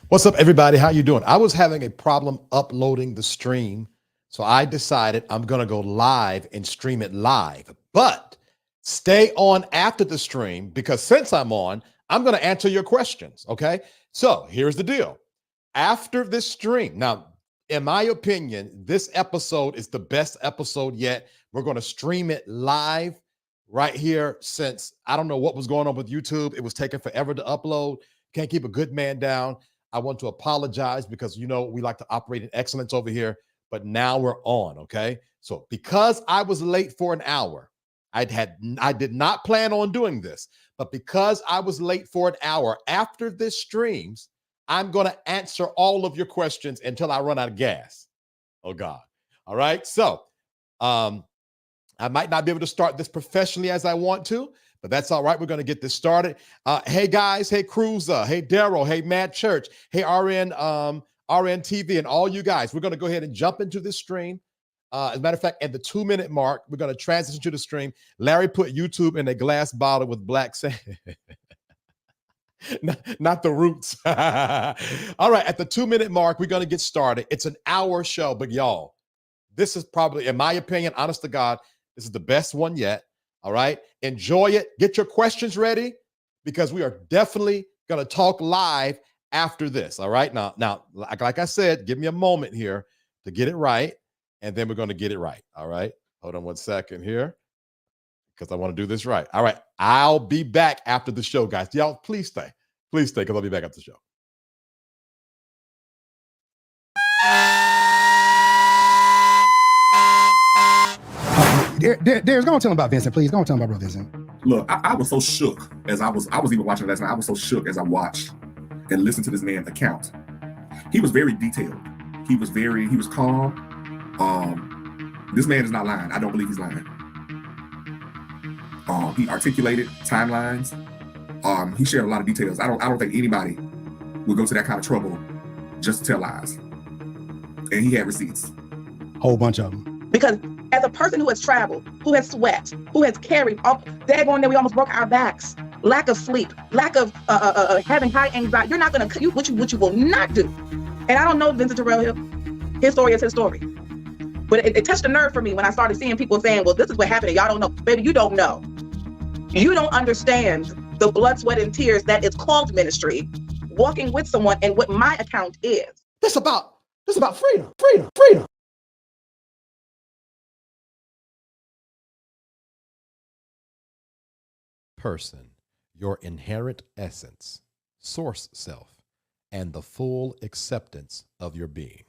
What's up, everybody? How you doing? I was having a problem uploading the stream, so I decided I'm gonna go live and stream it live. But stay on after the stream because since I'm on, I'm gonna answer your questions. Okay. So here's the deal. After this stream, now, in my opinion, this episode is the best episode yet. We're gonna stream it live right here since I don't know what was going on with YouTube. It was taking forever to upload. Can't keep a good man down. I want to apologize because we like to operate in excellence over here, but now we're on, okay? So because I was late for an hour, I did not plan on doing this, but because I was late for an hour after this streams, I'm going to answer all of your questions until I run out of gas. Oh God. All right. So, I might not be able to start this professionally as I want to, but that's all right. We're going to get this started. Hey guys, hey Cruiser, hey Daryl, hey Mad Church, hey RN TV, and all you guys. We're going to go ahead and jump into this stream. As a matter of fact, at the 2-minute mark, we're going to transition to the stream. Larry put YouTube in a glass bottle with black sand. Not the roots. All right, at the 2-minute mark, we're going to get started. It's an hour show, but y'all, this is probably, in my opinion, honest to God, this is the best one yet. All right. Enjoy it. Get your questions ready because we are definitely going to talk live after this. All right. Now, like I said, give me a moment here to get it right. And then we're going to get it right. All right. Hold on one second here because I want to do this right. All right. I'll be back after the show, guys. Y'all, please stay. Please stay because I'll be back after the show. There's go and tell him about Vincent, please. Go and tell him about Brother Vincent. Look, I was so shook as I was even watching last night. I was so shook as I watched and listened to this man's account. He was very detailed. He was calm. This man is not lying. I don't believe he's lying. He articulated timelines. He shared a lot of details. I don't think anybody would go to that kind of trouble just to tell lies. And he had receipts. Whole bunch of them. Because as a person who has traveled, who has sweat, who has carried all daggone that we almost broke our backs, lack of sleep, lack of having high anxiety, you're not gonna what you will not do. And I don't know Vincent Terrill Hill. His story is his story. But it touched a nerve for me when I started seeing people saying, well, this is what happened and y'all don't know. Baby, you don't know. You don't understand the blood, sweat, and tears that is called ministry, walking with someone and what my account is. This about freedom. Person, your inherent essence, source self, and the full acceptance of your being.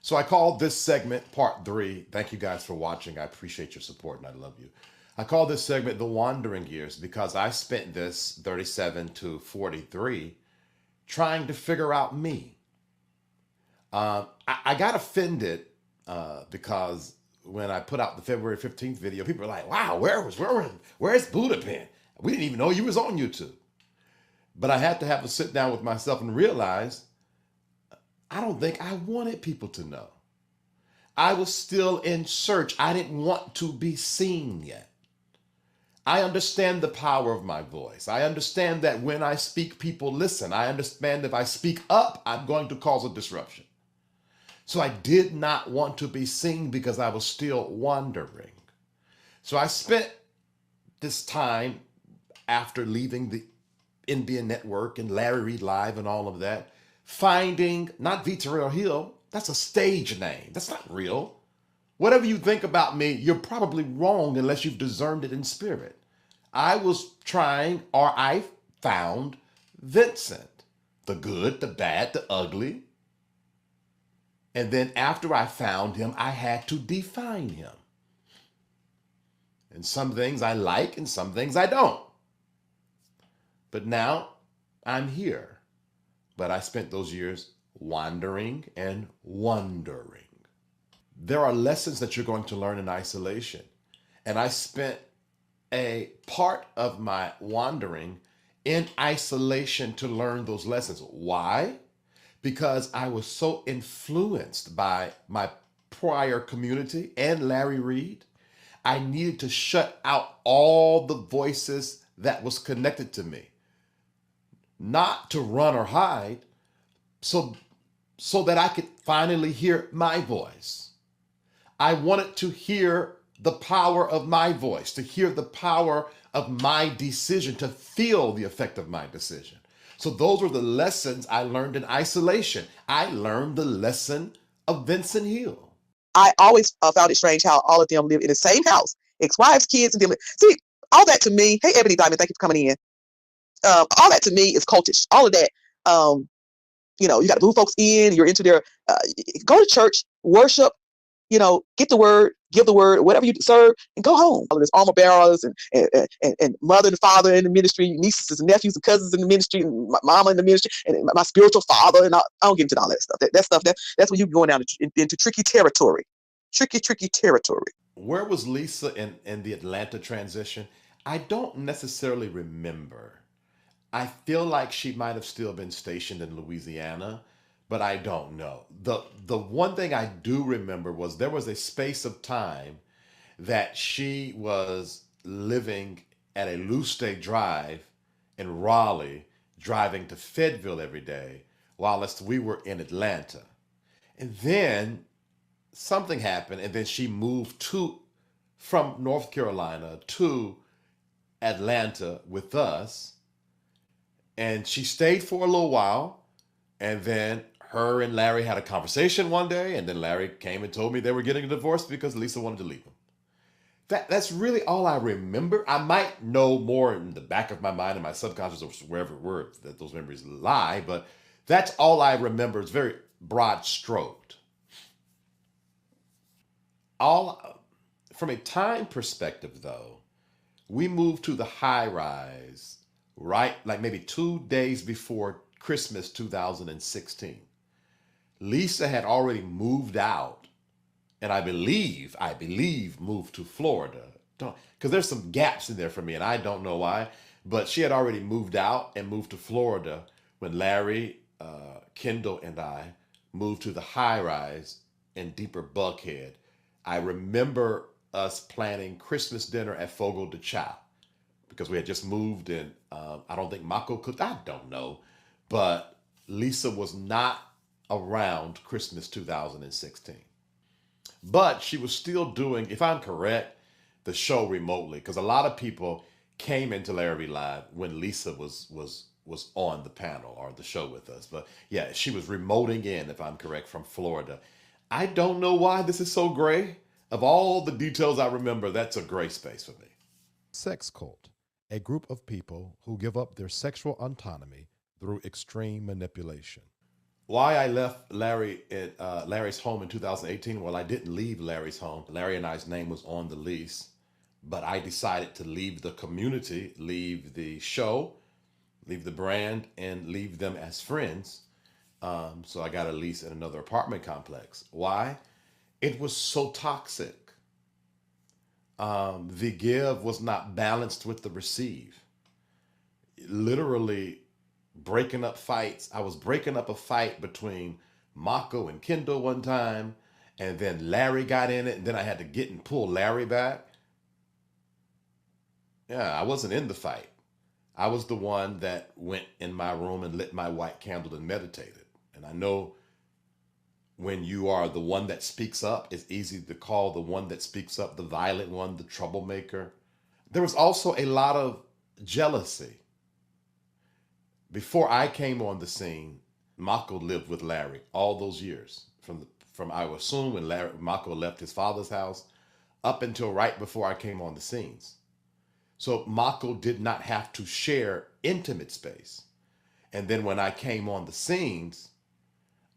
So I called this segment part 3. Thank you guys for watching. I appreciate your support and I love you. I call this segment the wandering years because I spent this 37 to 43 trying to figure out me. I got offended because when I put out the February 15th video, people were like, wow, where's Buddha been? We didn't even know you was on YouTube. But I had to have a sit down with myself and realize I don't think I wanted people to know. I was still in search. I didn't want to be seen yet. I understand the power of my voice. I understand that when I speak, people listen. I understand if I speak up, I'm going to cause a disruption. So I did not want to be seen because I was still wandering. So I spent this time after leaving the Indian Network and Larry Reid Live and all of that, finding not Terrill Hill, that's a stage name. That's not real. Whatever you think about me, you're probably wrong unless you've discerned it in spirit. I was trying, or I found Vincent, the good, the bad, the ugly. And then after I found him, I had to define him. And some things I like and some things I don't. But now I'm here. But I spent those years wandering and wondering. There are lessons that you're going to learn in isolation. And I spent a part of my wandering in isolation to learn those lessons. Why? Because I was so influenced by my prior community and Larry Reid. I needed to shut out all the voices that was connected to me, not to run or hide, so that I could finally hear my voice. I wanted to hear the power of my voice, to hear the power of my decision, to feel the effect of my decision. So those were the lessons I learned in isolation. I learned the lesson of Vincent Hill. I always found it strange how all of them live in the same house, ex-wives, kids, and them. See, all that to me, hey, Ebony Diamond, thank you for coming in. All that to me is cultish. All of that, you got to move folks in. You're into their, go to church, worship, get the word, give the word, whatever you serve, and go home. All of this armor bearers and mother and father in the ministry, nieces and nephews and cousins in the ministry, and my mama in the ministry, and my spiritual father, and I don't get into all that stuff. That stuff, that's when you're going down into tricky territory. Tricky territory. Where was Lisa in the Atlanta transition? I don't necessarily remember. I feel like she might have still been stationed in Louisiana, but I don't know. The one thing I do remember was there was a space of time that she was living at a Luste Drive in Raleigh, driving to Fayetteville every day, whilst we were in Atlanta. And then something happened, and then she moved from North Carolina to Atlanta with us, and she stayed for a little while, and then her and Larry had a conversation one day, and then Larry came and told me they were getting a divorce because Lisa wanted to leave him. That's really all I remember. I might know more in the back of my mind, in my subconscious, or wherever that those memories lie, but that's all I remember. It's very broad stroked. From a time perspective, though, we moved to the high rise, right? Like maybe 2 days before Christmas 2016. Lisa had already moved out, and I believe moved to Florida. Because there's some gaps in there for me, and I don't know why, but she had already moved out and moved to Florida when Larry, Kendall, and I moved to the high rise in deeper Buckhead. I remember us planning Christmas dinner at Fogo de Chao because we had just moved, and I don't think Mako cooked. I don't know. But Lisa was not around Christmas 2016. But she was still doing, if I'm correct, the show remotely, because a lot of people came into Larry Live when Lisa was on the panel or the show with us. But yeah, she was remoting in, if I'm correct, from Florida. I don't know why this is so gray. Of all the details I remember, that's a gray space for me. Sex cult, a group of people who give up their sexual autonomy through extreme manipulation. Why I left Larry at Larry's home in 2018? Well, I didn't leave Larry's home. Larry and I's name was on the lease, but I decided to leave the community, leave the show, leave the brand, and leave them as friends. So I got a lease in another apartment complex. Why? It was so toxic. The give was not balanced with the receive. Literally breaking up fights. I was breaking up a fight between Mako and Kendall one time, and then Larry got in it, and then I had to get and pull Larry back. Yeah, I wasn't in the fight. I was the one that went in my room and lit my white candle and meditated. And I know when you are the one that speaks up, it's easy to call the one that speaks up the violent one, the troublemaker. There was also a lot of jealousy. Before I came on the scene, Mako lived with Larry all those years, from I would assume when Mako left his father's house up until right before I came on the scenes. So Mako did not have to share intimate space. And then when I came on the scenes,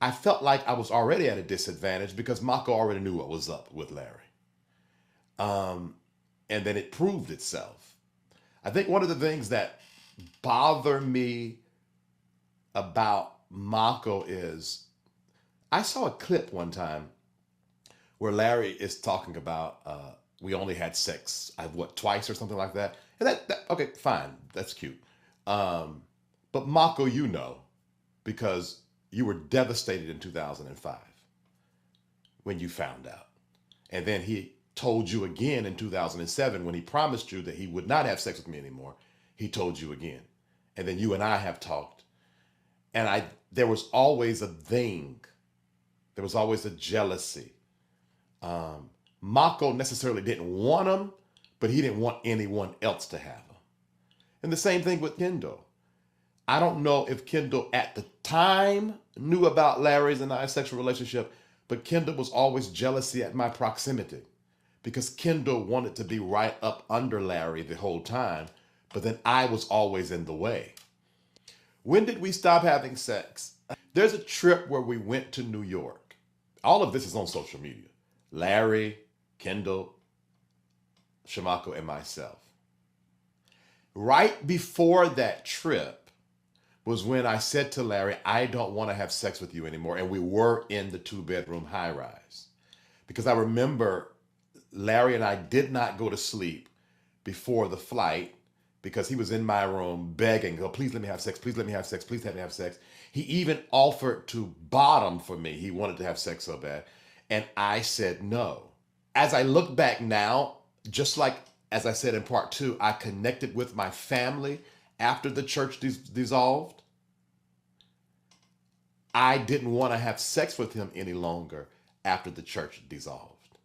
I felt like I was already at a disadvantage because Mako already knew what was up with Larry. And then it proved itself. I think one of the things that bother me about Mako is I saw a clip one time where Larry is talking about we only had sex twice or something like that. And that okay, fine, that's cute. But Mako, because you were devastated in 2005 when you found out. And then he told you again in 2007 when he promised you that he would not have sex with me anymore. He told you again. And then you and I have talked. And there was always a thing. There was always a jealousy. Mako necessarily didn't want him, but he didn't want anyone else to have him. And the same thing with Kendall. I don't know if Kendall at the time knew about Larry's and I's sexual relationship, but Kendall was always jealousy at my proximity because Kendall wanted to be right up under Larry the whole time, but then I was always in the way. When did we stop having sex? There's a trip where we went to New York. All of this is on social media. Larry, Kendall, Shamako, and myself. Right before that trip was when I said to Larry, I don't want to have sex with you anymore. And we were in the 2-bedroom high-rise. Because I remember Larry and I did not go to sleep before the flight because he was in my room begging, oh, please let me have sex, please let me have sex, please let me have sex. He even offered to bottom for me. He wanted to have sex so bad. And I said no. As I look back now, just like as I said in part 2, I connected with my family after the church dissolved. I didn't want to have sex with him any longer after the church dissolved.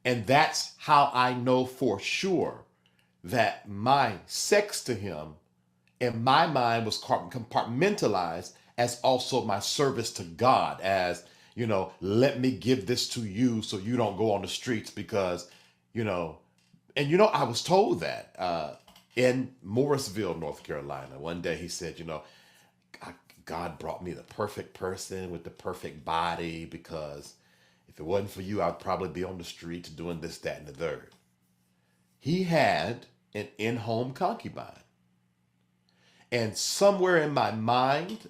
And that's how I know for sure that my sex to him in my mind was compartmentalized as also my service to God, as, you know, let me give this to you so you don't go on the streets because, you know, and you know, I was told that in Morrisville, North Carolina. One day he said, you know, God brought me the perfect person with the perfect body because if it wasn't for you, I'd probably be on the streets doing this, that, and the third. He had an in-home concubine. And somewhere in my mind,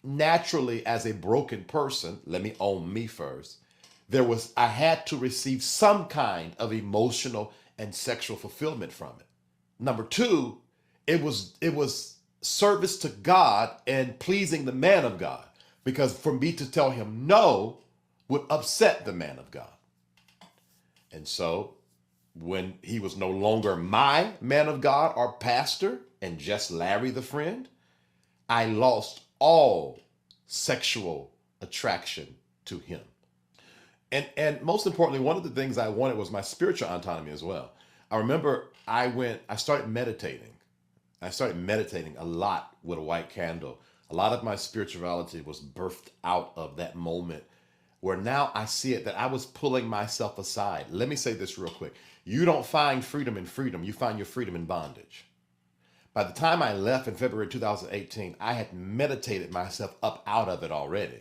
naturally as a broken person, let me own me first, I had to receive some kind of emotional and sexual fulfillment from it. Number 2, it was service to God and pleasing the man of God, because for me to tell him no would upset the man of God. And so when he was no longer my man of God or pastor and just Larry the friend, I lost all sexual attraction to him. And most importantly, one of the things I wanted was my spiritual autonomy as well. I remember I started meditating. I started meditating a lot with a white candle. A lot of my spirituality was birthed out of that moment where now I see it that I was pulling myself aside. Let me say this real quick. You don't find freedom in freedom. You find your freedom in bondage. By the time I left in February 2018, I had meditated myself up out of it already.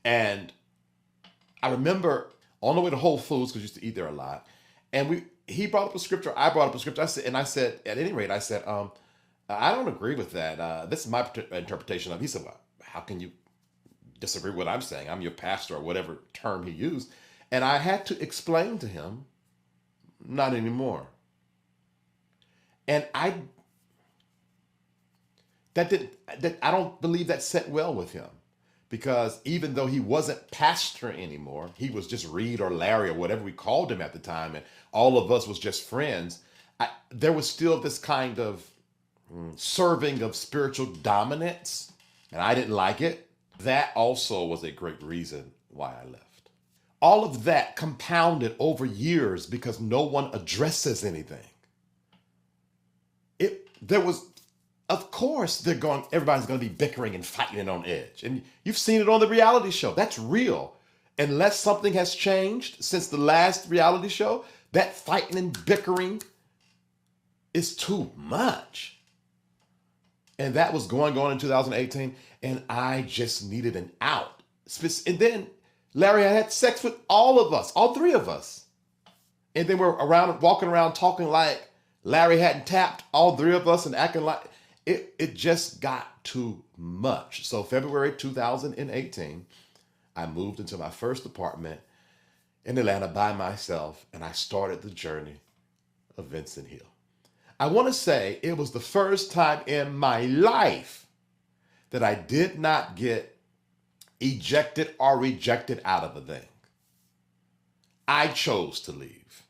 And I remember on the way to Whole Foods, because I used to eat there a lot, and he brought up a scripture, I brought up a scripture, I said, at any rate, I said, I don't agree with that. This is my interpretation of it. He said, well, how can you disagree with what I'm saying? I'm your pastor, or whatever term he used. And I had to explain to him, not anymore. And I don't believe that set well with him, because even though he wasn't pastor anymore, he was just Reid or Larry or whatever we called him at the time, and all of us was just friends. There was still this kind of serving of spiritual dominance, and I didn't like it. That also was a great reason why I left. All of that compounded over years because no one addresses anything. Of course, everybody's going to be bickering and fighting and on edge. And you've seen it on the reality show. That's real. Unless something has changed since the last reality show, that fighting and bickering is too much. And that was going on in 2018. And I just needed an out. And then Larry had sex with all of us, all 3 of us. And then we're walking around talking like Larry hadn't tapped all 3 of us and acting like... It just got too much. So February 2018, I moved into my first apartment in Atlanta by myself, and I started the journey of Vincent Hill. I want to say it was the first time in my life that I did not get ejected or rejected out of a thing. I chose to leave.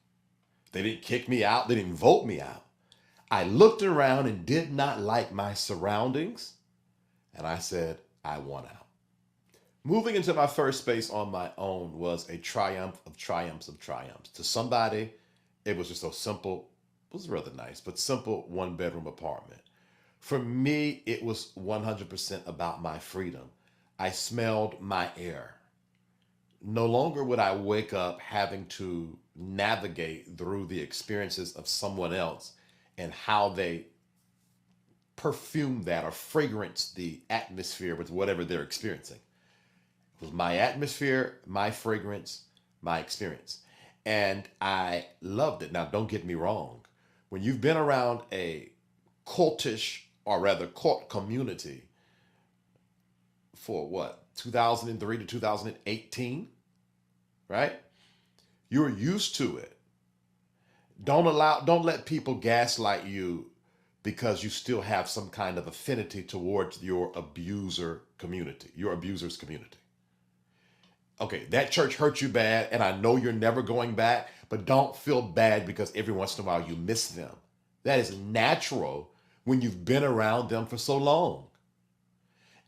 They didn't kick me out. They didn't vote me out. I looked around and did not like my surroundings. And I said, I want out. Moving into my first space on my own was a triumph of triumphs of triumphs. To somebody, it was just so simple. It was rather nice, but simple 1-bedroom apartment. For me, it was 100% about my freedom. I smelled my air. No longer would I wake up having to navigate through the experiences of someone else and how they perfume that or fragrance the atmosphere with whatever they're experiencing. It was my atmosphere, my fragrance, my experience. And I loved it. Now, don't get me wrong. When you've been around a cultish, or rather cult community for what, 2003 to 2018, right? You're used to it. Don't let people gaslight you because you still have some kind of affinity towards your abuser's community. Okay, that church hurt you bad, and I know you're never going back, but don't feel bad because every once in a while you miss them. That is natural when you've been around them for so long.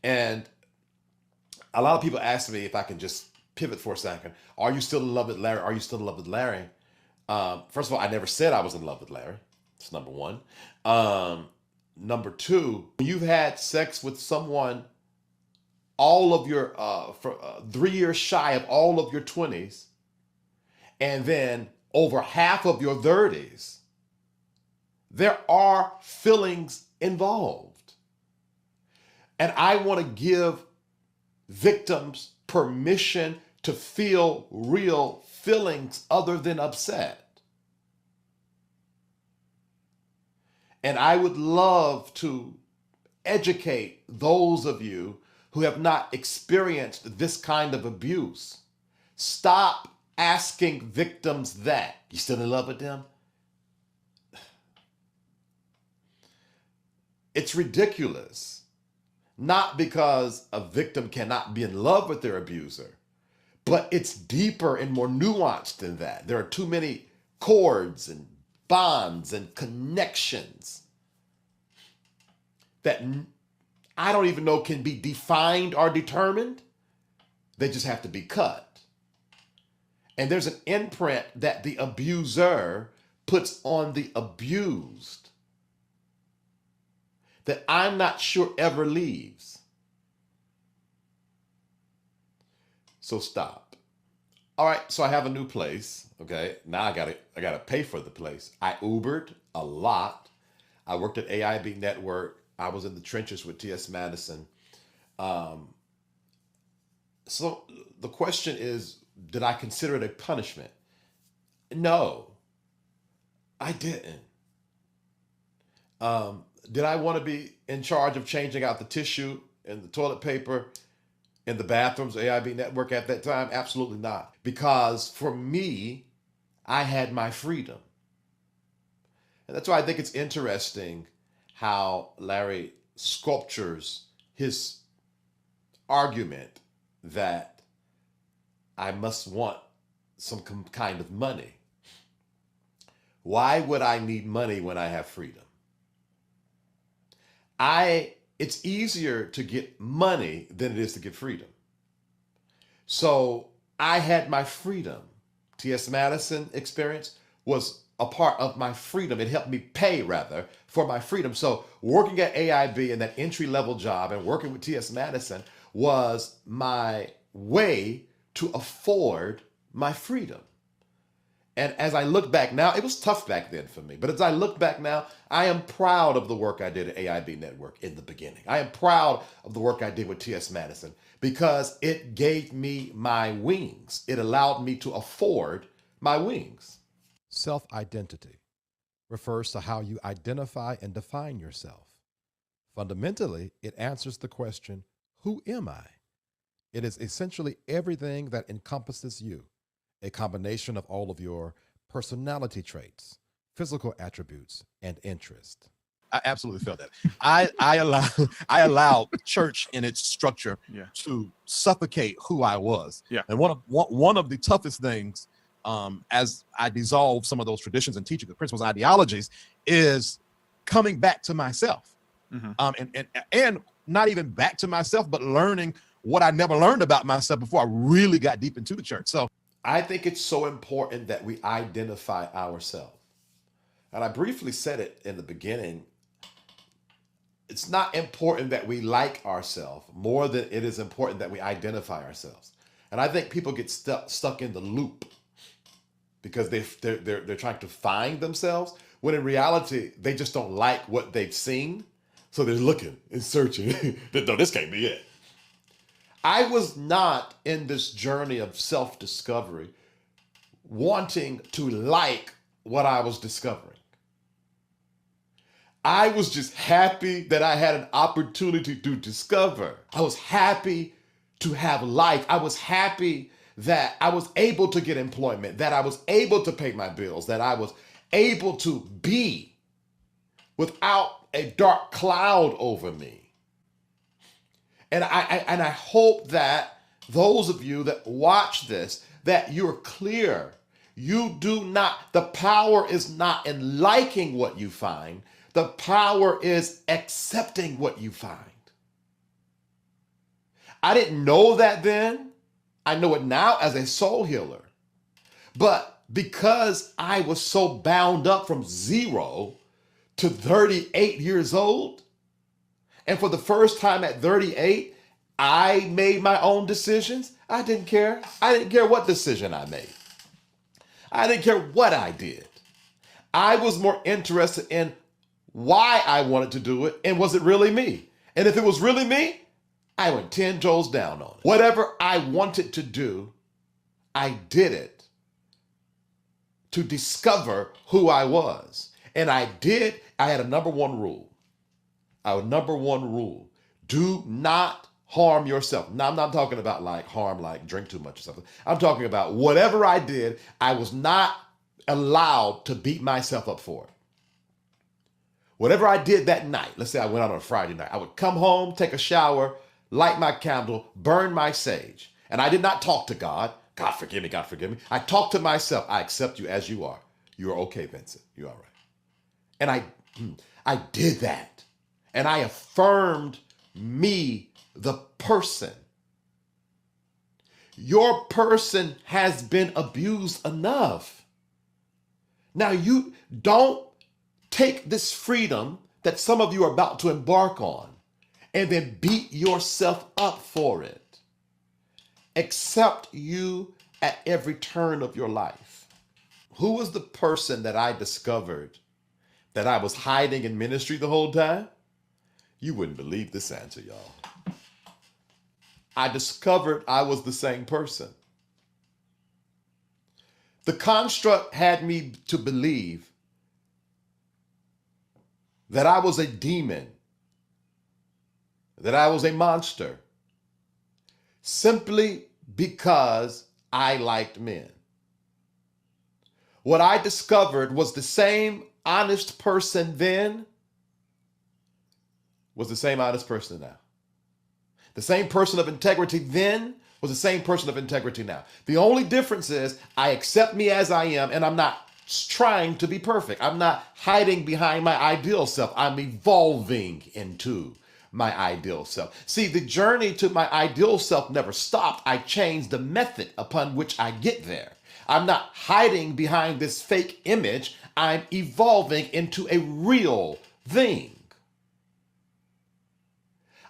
And a lot of people ask me if I can just pivot for a second. Are you still in love with Larry? Are you still in love with Larry? First of all, I never said I was in love with Larry. That's number one. Number two, when you've had sex with someone all of your, 3 years shy of all of your 20s, and then over half of your 30s, there are feelings involved. And I want to give victims permission to feel real feelings other than upset. And I would love to educate those of you who have not experienced this kind of abuse. Stop asking victims that. You still in love with them? It's ridiculous. Not because a victim cannot be in love with their abuser, but it's deeper and more nuanced than that. There are too many cords and bonds and connections that I don't even know can be defined or determined. They just have to be cut. And there's an imprint that the abuser puts on the abused that I'm not sure ever leaves. So stop. All right, so I have a new place. Okay, now I gotta pay for the place. I Ubered a lot. I worked at AIB Network. I was in the trenches with T.S. Madison. So the question is, did I consider it a punishment? No, I didn't. Did I want to be in charge of changing out the tissue and the toilet paper in the bathrooms of AIB Network at that time? Absolutely not. Because for me, I had my freedom. And that's why I think it's interesting how Larry sculptures his argument that I must want some kind of money. Why would I need money when I have freedom? It's easier to get money than it is to get freedom. So I had my freedom. T.S. Madison experience was a part of my freedom. It helped me pay, rather, for my freedom. So working at AIB in that entry-level job and working with T.S. Madison was my way to afford my freedom. And as I look back now, it was tough back then for me. But as I look back now, I am proud of the work I did at AIB Network in the beginning. I am proud of the work I did with T.S. Madison because it gave me my wings. It allowed me to afford my wings. Self-identity refers to how you identify and define yourself. Fundamentally, it answers the question, who am I? It is essentially everything that encompasses you, a combination of all of your personality traits, physical attributes, and interests. I absolutely felt that. I allowed church in its structure to suffocate who I was. Yeah. And one of the toughest things as I dissolve some of those traditions and teachings, principles, and ideologies, is coming back to myself. And not even back to myself, but learning what I never learned about myself before I really got deep into the church. So I think it's so important that we identify ourselves. And I briefly said it in the beginning. It's not important that we like ourselves more than it is important that we identify ourselves. And I think people get stuck in the loop because they're trying to find themselves, when in reality, they just don't like what they've seen. So they're looking and searching. No, this can't be it. I was not in this journey of self-discovery wanting to like what I was discovering. I was just happy that I had an opportunity to discover. I was happy to have life. I was happy that I was able to get employment, that I was able to pay my bills, that I was able to be without a dark cloud over me. And I hope that those of you that watch this, that you're clear. You do not, the power is not in liking what you find. The power is accepting what you find. I didn't know that then. I know it now as a soul healer. But because I was so bound up from 0 to 38 years old, and for the first time at 38, I made my own decisions. I didn't care. I didn't care what decision I made. I didn't care what I did. I was more interested in why I wanted to do it, and was it really me? And if it was really me, I went 10 toes down on it. Whatever I wanted to do, I did it to discover who I was. And I had a number one rule. Our number one rule: do not harm yourself. Now, I'm not talking about like harm, like drink too much or something. I'm talking about whatever I did, I was not allowed to beat myself up for it. Whatever I did that night, let's say I went out on a Friday night, I would come home, take a shower, light my candle, burn my sage. And I did not talk to God. God forgive me, God forgive me. I talked to myself. I accept you as you are. You're okay, Vincent. You're all right. And I did that. And I affirmed me, the person. Your person has been abused enough. Now you don't take this freedom that some of you are about to embark on and then beat yourself up for it. Accept you at every turn of your life. Who was the person that I discovered that I was hiding in ministry the whole time? You wouldn't believe this answer, y'all. I discovered I was the same person. The construct had me to believe that I was a demon, that I was a monster, simply because I liked men. What I discovered was the same honest person then was the same honest person now. The same person of integrity then was the same person of integrity now. The only difference is I accept me as I am, and I'm not trying to be perfect. I'm not hiding behind my ideal self. I'm evolving into my ideal self. See, the journey to my ideal self never stopped. I changed the method upon which I get there. I'm not hiding behind this fake image. I'm evolving into a real thing.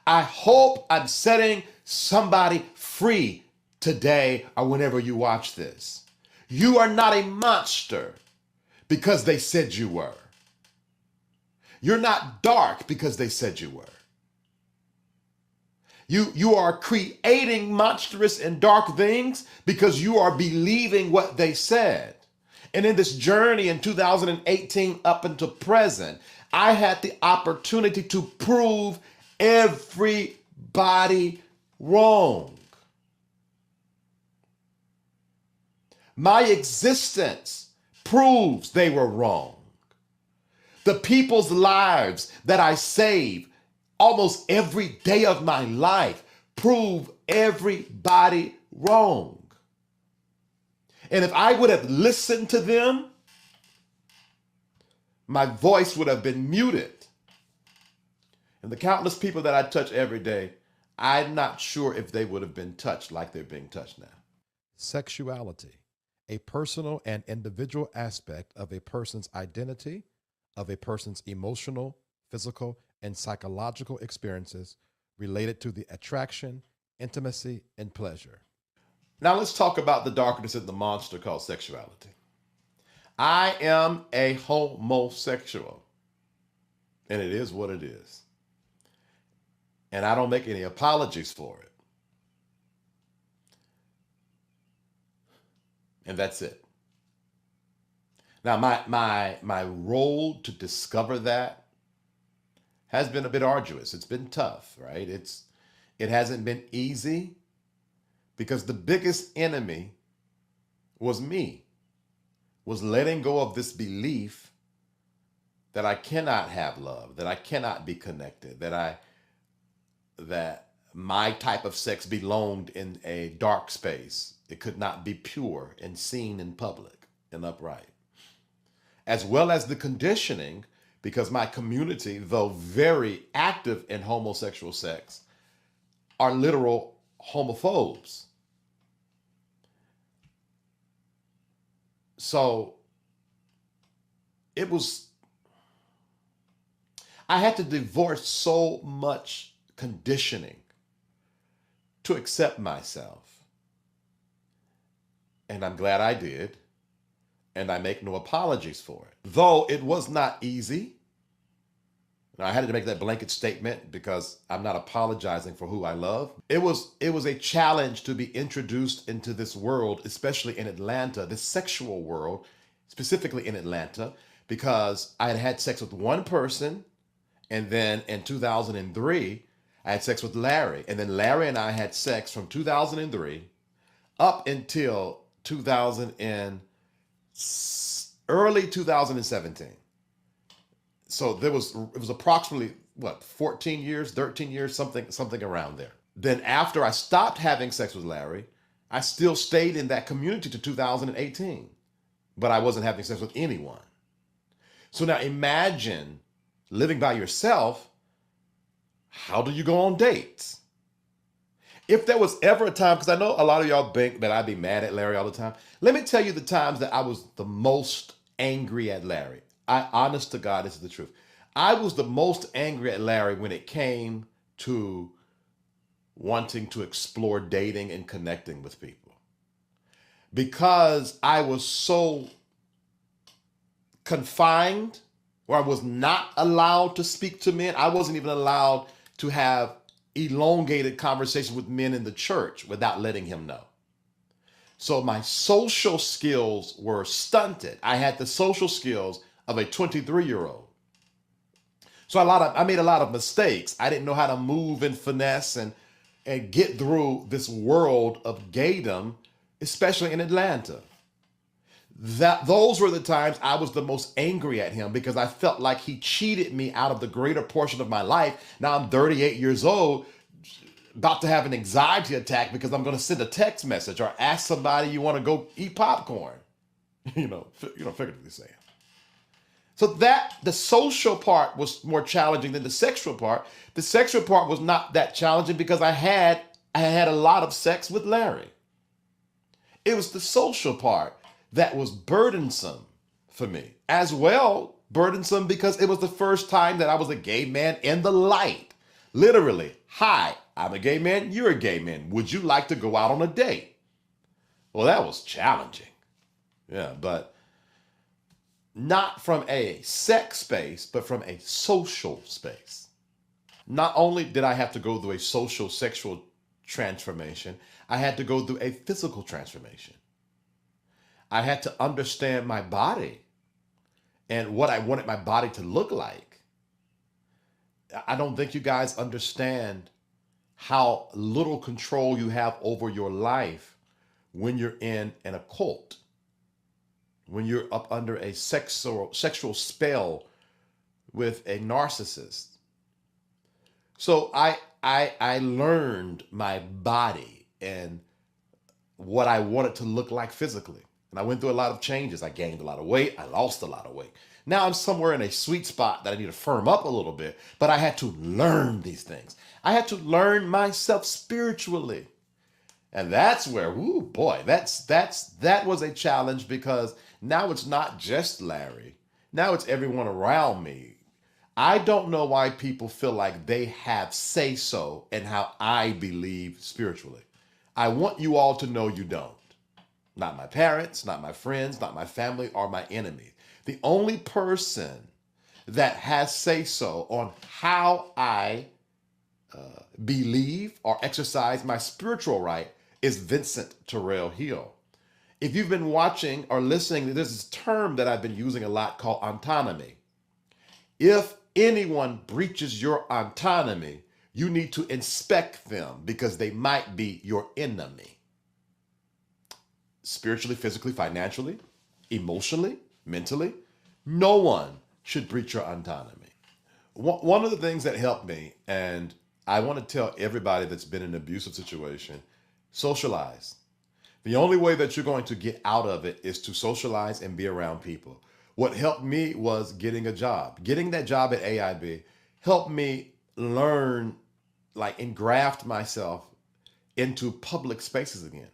I hope I'm setting somebody free today or whenever you watch this. You are not a monster because they said you were. You're not dark because they said you were. You are creating monstrous and dark things because you are believing what they said. And in this journey in 2018 up until present, I had the opportunity to prove everybody wrong. My existence proves they were wrong. The people's lives that I save almost every day of my life prove everybody wrong. And if I would have listened to them, my voice would have been muted. And the countless people that I touch every day, I'm not sure if they would have been touched like they're being touched now. Sexuality, a personal and individual aspect of a person's identity, of a person's emotional, physical, and psychological experiences related to the attraction, intimacy, and pleasure. Now let's talk about the darkness in the monster called sexuality. I am a homosexual, and it is what it is. And I don't make any apologies for it. And that's it. Now, my road to discover that has been a bit arduous. It's been tough, right? It hasn't been easy because the biggest enemy was me, was letting go of this belief that I cannot have love, that I cannot be connected, that my type of sex belonged in a dark space. It could not be pure and seen in public and upright. As well as the conditioning, because my community, though very active in homosexual sex, are literal homophobes. So I had to divorce so much conditioning to accept myself. And I'm glad I did. And I make no apologies for it. Though it was not easy. Now, I had to make that blanket statement because I'm not apologizing for who I love. It was a challenge to be introduced into this world, especially in Atlanta, this sexual world, specifically in Atlanta, because I had had sex with one person. And then in 2003, I had sex with Larry. And then Larry and I had sex from 2003 up until early 2017. So it was approximately 14 years, 13 years, something around there. Then after I stopped having sex with Larry, I still stayed in that community to 2018, but I wasn't having sex with anyone. So now imagine living by yourself. How do you go on dates? If there was ever a time, because I know a lot of y'all think that I'd be mad at Larry all the time. Let me tell you the times that I was the most angry at Larry. Honest to God, this is the truth. I was the most angry at Larry when it came to wanting to explore dating and connecting with people. Because I was so confined, where I was not allowed to speak to men. I wasn't even allowed to have elongated conversations with men in the church without letting him know. So my social skills were stunted. I had the social skills of a 23-year-old. So I made a lot of mistakes. I didn't know how to move and finesse and get through this world of gaydom, especially in Atlanta. Those were the times I was the most angry at him because I felt like he cheated me out of the greater portion of my life. Now I'm 38 years old, about to have an anxiety attack because I'm going to send a text message or ask somebody you want to go eat popcorn. Figuratively saying. So the social part was more challenging than the sexual part. The sexual part was not that challenging because I had a lot of sex with Larry. It was the social part that was burdensome for me. As well, burdensome because it was the first time that I was a gay man in the light. Literally, hi, I'm a gay man, you're a gay man. Would you like to go out on a date? Well, that was challenging. Yeah, but not from a sex space, but from a social space. Not only did I have to go through a social sexual transformation, I had to go through a physical transformation. I had to understand my body and what I wanted my body to look like. I don't think you guys understand how little control you have over your life when you're in an occult, when you're up under a sexual spell with a narcissist. So I learned my body and what I wanted to look like physically. And I went through a lot of changes. I gained a lot of weight. I lost a lot of weight. Now I'm somewhere in a sweet spot that I need to firm up a little bit, but I had to learn these things. I had to learn myself spiritually. And that's where, ooh, boy, that was a challenge, because now it's not just Larry. Now it's everyone around me. I don't know why people feel like they have say so in how I believe spiritually. I want you all to know you don't. Not my parents, not my friends, not my family, or my enemies. The only person that has say so on how I believe or exercise my spiritual right is Vincent Terrill Hill. If you've been watching or listening, there's this term that I've been using a lot called autonomy. If anyone breaches your autonomy, you need to inspect them, because they might be your enemy. Spiritually, physically, financially, emotionally, mentally, no one should breach your autonomy. One of the things that helped me, and I want to tell everybody that's been in an abusive situation, socialize. The only way that you're going to get out of it is to socialize and be around people. What helped me was getting a job. Getting that job at AIB helped me learn, like, engraft myself into public spaces again.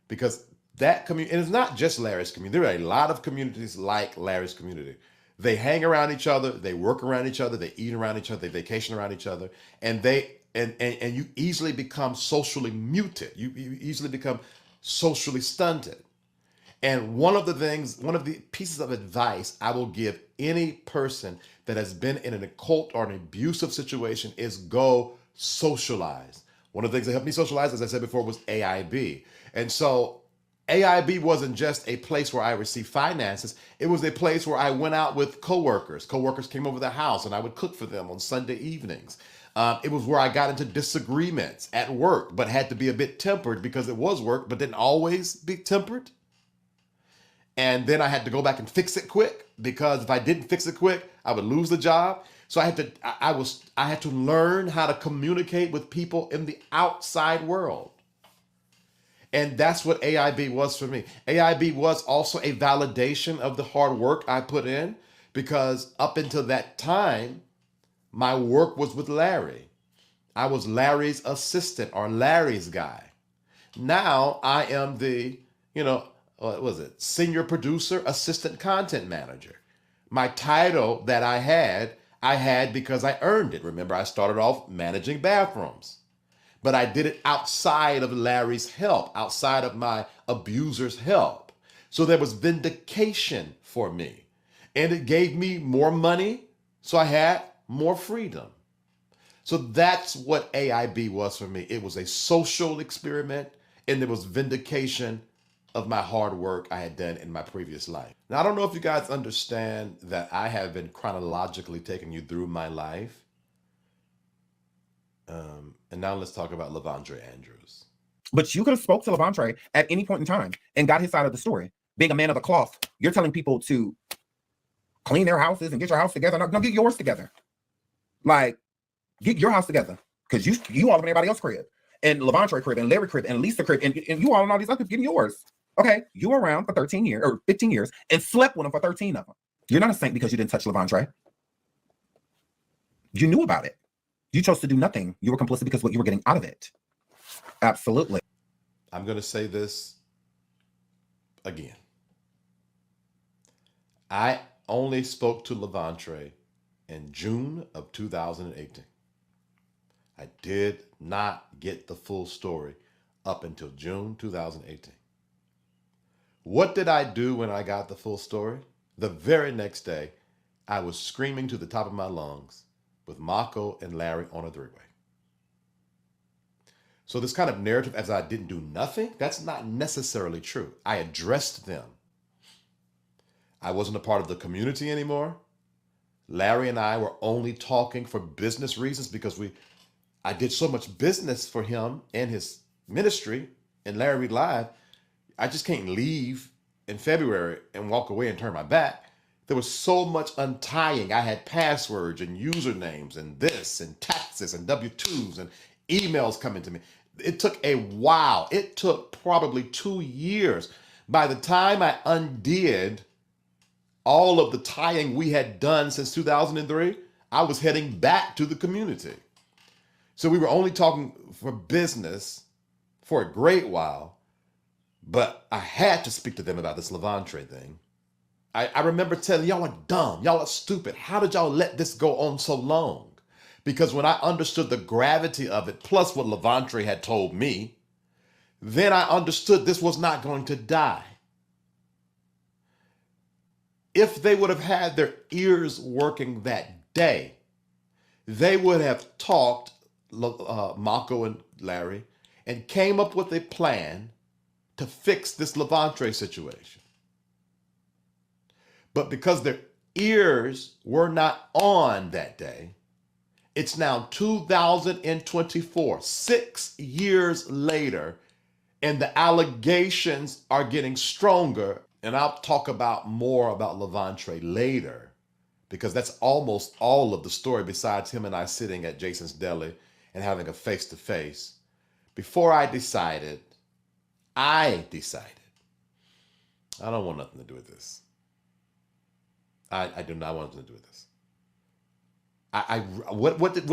Because that community, and it's not just Larry's community. There are a lot of communities like Larry's community. They hang around each other, they work around each other, they eat around each other, they vacation around each other, and and you easily become socially muted. You easily become socially stunted. And one of the pieces of advice I will give any person that has been in an occult or an abusive situation is go socialize. One of the things that helped me socialize, as I said before, was AIB. And so AIB wasn't just a place where I received finances. It was a place where I went out with coworkers. Coworkers came over the house and I would cook for them on Sunday evenings. It was where I got into disagreements at work, but had to be a bit tempered, because it was work, but didn't always be tempered. And then I had to go back and fix it quick, because if I didn't fix it quick, I would lose the job. So I had to learn how to communicate with people in the outside world. And that's what AIB was for me. AIB was also a validation of the hard work I put in, because up until that time, my work was with Larry. I was Larry's assistant, or Larry's guy. Now I am the, what was it? Senior producer, assistant content manager. My title that I had because I earned it. Remember, I started off managing bathrooms, but I did it outside of Larry's help, outside of my abuser's help. So there was vindication for me, and it gave me more money. So I had more freedom. So that's what AIB was for me. It was a social experiment, and there was vindication of my hard work I had done in my previous life. Now, I don't know if you guys understand that I have been chronologically taking you through my life. And now let's talk about LaVonTraye Andrews. But you could have spoke to LaVonTraye at any point in time and got his side of the story. Being a man of the cloth, you're telling people to clean their houses and get your house together. No, get yours together. Like, get your house together, because you all in everybody else's crib, and LaVonTraye crib, and Larry crib, and Alisa crib, and you all in all these other people getting yours. Okay, you were around for 13 years or 15 years and slept with them for 13 of them. You're not a saint because you didn't touch LaVonTraye. You knew about it. You chose to do nothing. You were complicit because what you were getting out of it. Absolutely. I'm going to say this again. I only spoke to LaVonTraye in June of 2018. I did not get the full story up until June 2018. What did I do when I got the full story? The very next day, I was screaming to the top of my lungs with Mako and Larry on a three-way. So this kind of narrative as I didn't do nothing, that's not necessarily true. I addressed them. I wasn't a part of the community anymore. Larry and I were only talking for business reasons, because I did so much business for him and his ministry and Larry Reid Live. I just can't leave in February and walk away and turn my back. There was so much untying. I had passwords and usernames and this and taxes and W-2s and emails coming to me. It took a while. It took probably 2 years By the time I undid all of the tying we had done since 2003, I was heading back to the community. So we were only talking for business for a great while, but I had to speak to them about this LaVonTraye thing. I remember telling y'all are dumb, y'all are stupid. How did y'all let this go on so long? Because when I understood the gravity of it, plus what LaVonTraye had told me, then I understood this was not going to die. If they would have had their ears working that day, they would have talked, Mako and Larry, and came up with a plan to fix this LaVonTraye situation. But because their ears were not on that day, it's now 2024, 6 years later, and the allegations are getting stronger. And I'll talk about more about LaVonTraye later, because that's almost all of the story besides him and I sitting at Jason's Deli and having a face-to-face. Before I decided, I don't want nothing to do with this. I do not want nothing to do with this. What did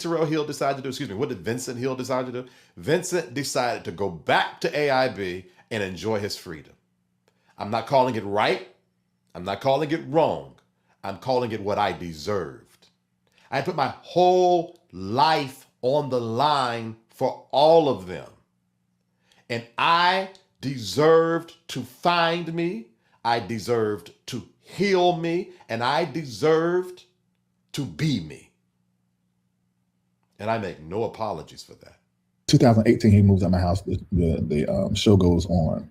Terrill Hill decide to do? Excuse me. What did Vincent Hill decide to do? Vincent decided to go back to AIB and enjoy his freedom. I'm not calling it right. I'm not calling it wrong. I'm calling it what I deserved. I put my whole life on the line for all of them. And I deserved to find me. I deserved to heal me. And I deserved to be me. And I make no apologies for that. 2018, he moves out my house. The show goes on.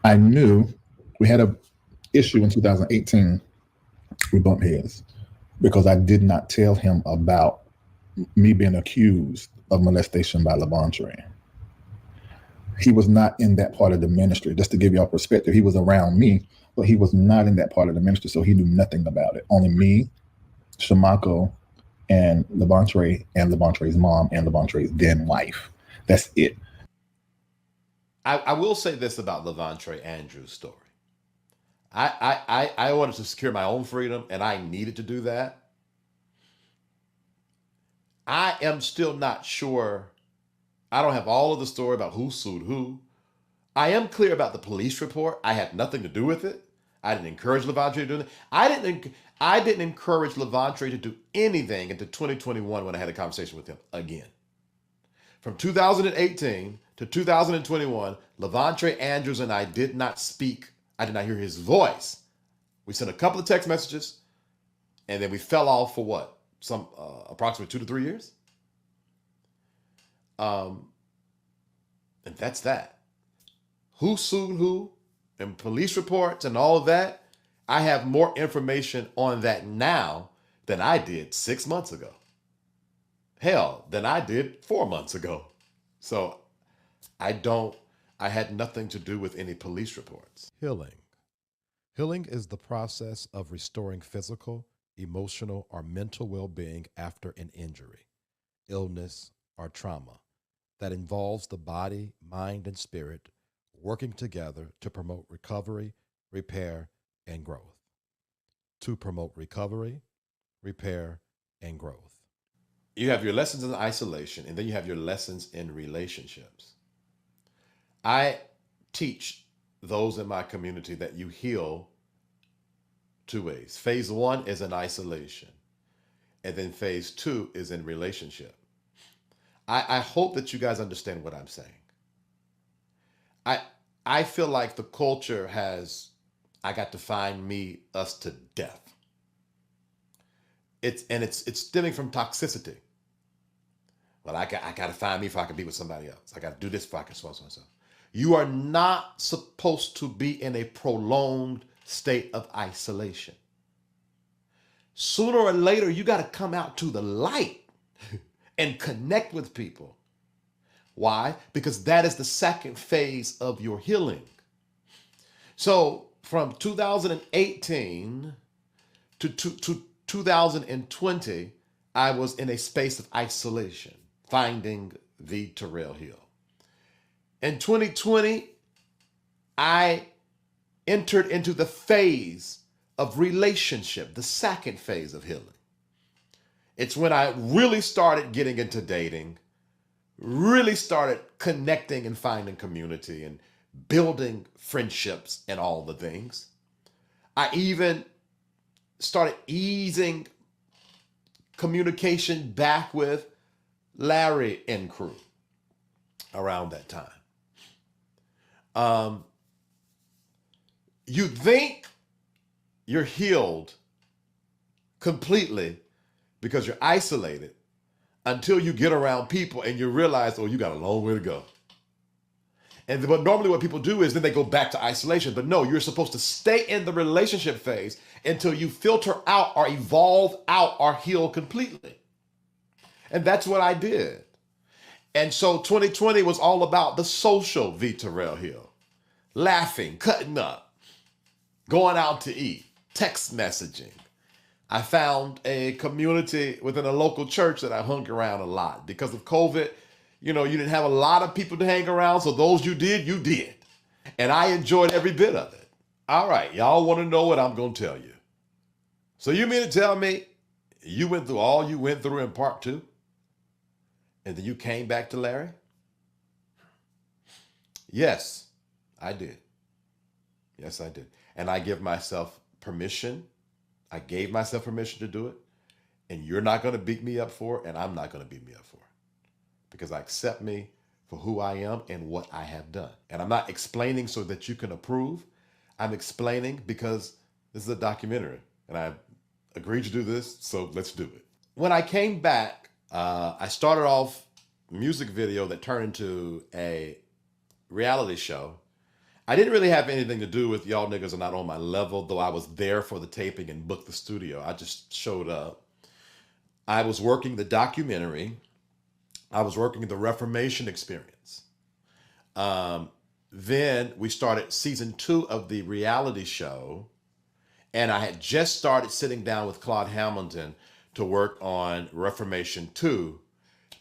I knew we had a issue in 2018. We bumped heads because I did not tell him about me being accused of molestation by LaVonTraye. He was not in that part of the ministry. Just to give y'all perspective, he was around me, but he was not in that part of the ministry, so he knew nothing about it. Only me, Shamako, and LaVonTraye, and LaVonTraye's mom, and LaVonTraye's then wife. That's it. I will say this about LaVonTraye Andrews' story. I wanted to secure my own freedom, and I needed to do that. I am still not sure. I don't have all of the story about who sued who. I am clear about the police report. I had nothing to do with it. I didn't encourage LaVonTraye to do it. I didn't encourage LaVonTraye to do anything until 2021 when I had a conversation with him again. From 2018 to 2021, LaVonTraye Andrews and I did not speak. I did not hear his voice. We sent a couple of text messages, and then we fell off for what? Some approximately 2 to 3 years. And that's that. Who sued who, and police reports and all of that. I have more information on that now than I did 6 months ago. Hell, than I did 4 months ago. So I had nothing to do with any police reports. Healing. Healing is the process of restoring physical, emotional, or mental well-being after an injury, illness, or trauma that involves the body, mind, and spirit working together to promote recovery, repair, and growth. To promote recovery, repair, and growth. You have your lessons in isolation, and then you have your lessons in relationships. I teach those in my community that you heal 2 ways. Phase 1 is in isolation, and then phase 2 is in relationship. I hope that you guys understand what I'm saying. I feel like the culture has, I got to find me, us to death. It's stemming from toxicity. Well, I got to find me if I can be with somebody else. I got to do this if I can sponsor myself. You are not supposed to be in a prolonged state of isolation. Sooner or later, you got to come out to the light and connect with people. Why? Because that is the second phase of your healing. So from 2018 to 2020, I was in a space of isolation, finding the Terrill Hill. In 2020, I entered into the phase of relationship, the second phase of healing. It's when I really started getting into dating, really started connecting and finding community and building friendships and all the things. I even started easing communication back with Larry and crew around that time. You think you're healed completely because you're isolated until you get around people and you realize, oh, you got a long way to go. But normally what people do is then they go back to isolation. But no, you're supposed to stay in the relationship phase until you filter out or evolve out or heal completely. And that's what I did. And so 2020 was all about the social v. Terrill Hill. Laughing, cutting up, going out to eat, text messaging. I found a community within a local church that I hung around a lot. Because of COVID, you didn't have a lot of people to hang around. So those you did. And I enjoyed every bit of it. All right, y'all want to know what I'm going to tell you. So you mean to tell me you went through all you went through in part 2? And then you came back to Larry? Yes, I did. Yes, I did. And I give myself permission. I gave myself permission to do it. And you're not going to beat me up for it, and I'm not going to beat me up for it. Because I accept me for who I am and what I have done. And I'm not explaining so that you can approve. I'm explaining because this is a documentary, and I agreed to do this, so let's do it. When I came back, I started off a music video that turned into a reality show. I didn't really have anything to do with y'all niggas are not on my level, though I was there for the taping and booked the studio. I just showed up. I was working the documentary. I was working the Reformation experience. Then we started season 2 of the reality show. And I had just started sitting down with Claude Hamilton to work on Reformation 2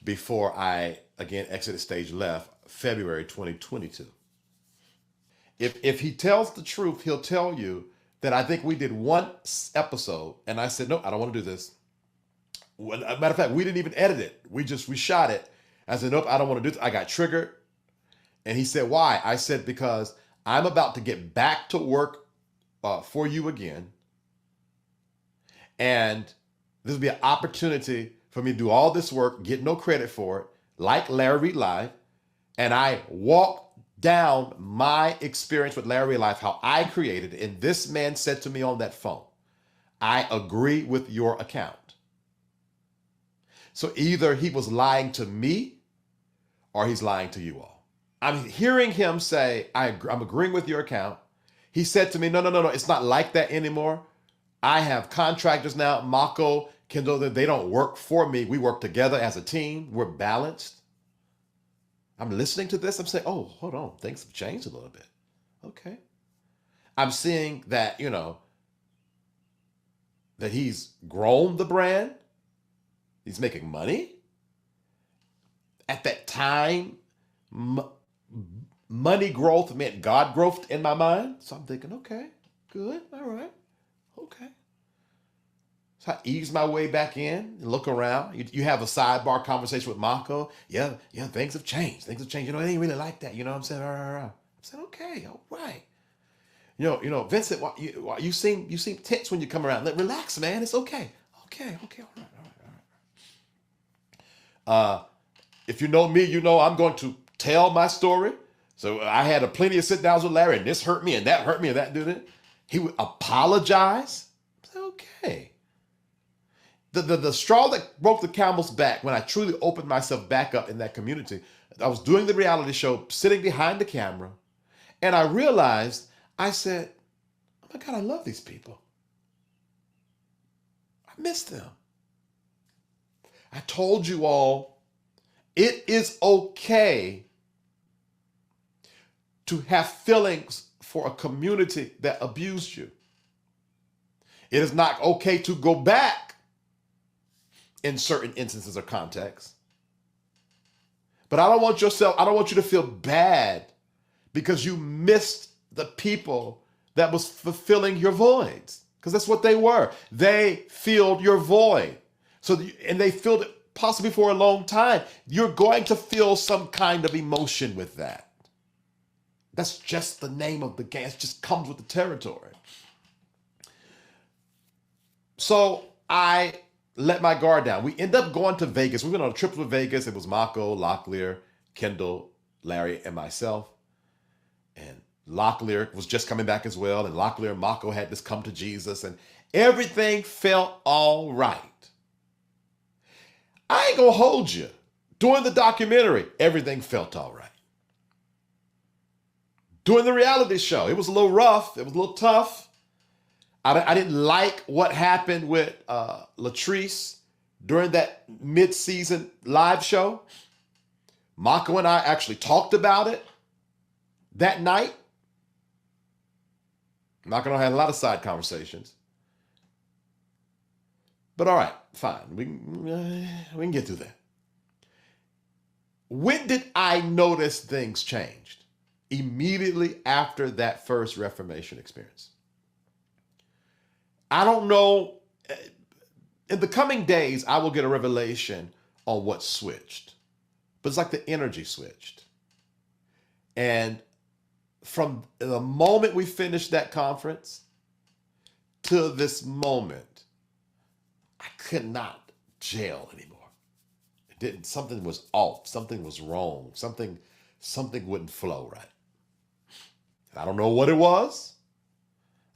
before I, again, exited stage left February 2022. If he tells the truth, he'll tell you that I think we did one episode and I said, no, I don't want to do this. Well, matter of fact, we didn't even edit it. We shot it. I said, nope, I don't want to do this. I got triggered. And he said, why? I said, because I'm about to get back to work for you again. And this will be an opportunity for me to do all this work, get no credit for it, like Larry Reid Live. And I walked down my experience with Larry Reid Live, how I created it. And this man said to me on that phone, I agree with your account. So either he was lying to me or he's lying to you all. I'm hearing him say, I'm agreeing with your account. He said to me, no, it's not like that anymore. I have contractors now, Mako, Kendall, they don't work for me. We work together as a team. We're balanced. I'm listening to this. I'm saying, oh, hold on. Things have changed a little bit. Okay. I'm seeing that, that he's grown the brand. He's making money. At that time, money growth meant God growth in my mind. So I'm thinking, okay, good, all right, okay. So I ease my way back in and look around. You have a sidebar conversation with Mako. Yeah, things have changed. Things have changed. It ain't really like that. I'm saying, all right. I said, okay, all right. Vincent, you seem tense when you come around. Relax, man. It's okay. Okay, all right. If you know me, I'm going to tell my story. So I had plenty of sit downs with Larry, and this hurt me, and that hurt me, and that did it. He would apologize. I said, okay. The straw that broke the camel's back when I truly opened myself back up in that community, I was doing the reality show, sitting behind the camera, and I realized, I said, oh my God, I love these people. I miss them. I told you all, it is okay to have feelings for a community that abused you. It is not okay to go back in certain instances or contexts. But I don't want you to feel bad because you missed the people that was fulfilling your voids, because that's what they were. They filled your void. And they filled it possibly for a long time. You're going to feel some kind of emotion with that. That's just the name of the game. It just comes with the territory. So I let my guard down. We end up going to Vegas. We went on a trip to Vegas. It was Mako, Locklear, Kendall, Larry, and myself. And Locklear was just coming back as well. And Locklear and Mako had this come to Jesus. And everything felt all right. I ain't gonna hold you. During the documentary, everything felt all right. During the reality show, it was a little rough. It was a little tough. I didn't like what happened with Latrice during that mid-season live show. Mako and I actually talked about it that night. Mako and I had a lot of side conversations. But all right, fine. We can get through that. When did I notice things changed? Immediately after that first Reformation experience. I don't know. In the coming days, I will get a revelation on what switched. But it's like the energy switched. And from the moment we finished that conference to this moment, I could not gel anymore. It didn't. Something was off. Something was wrong. Something wouldn't flow right. And I don't know what it was.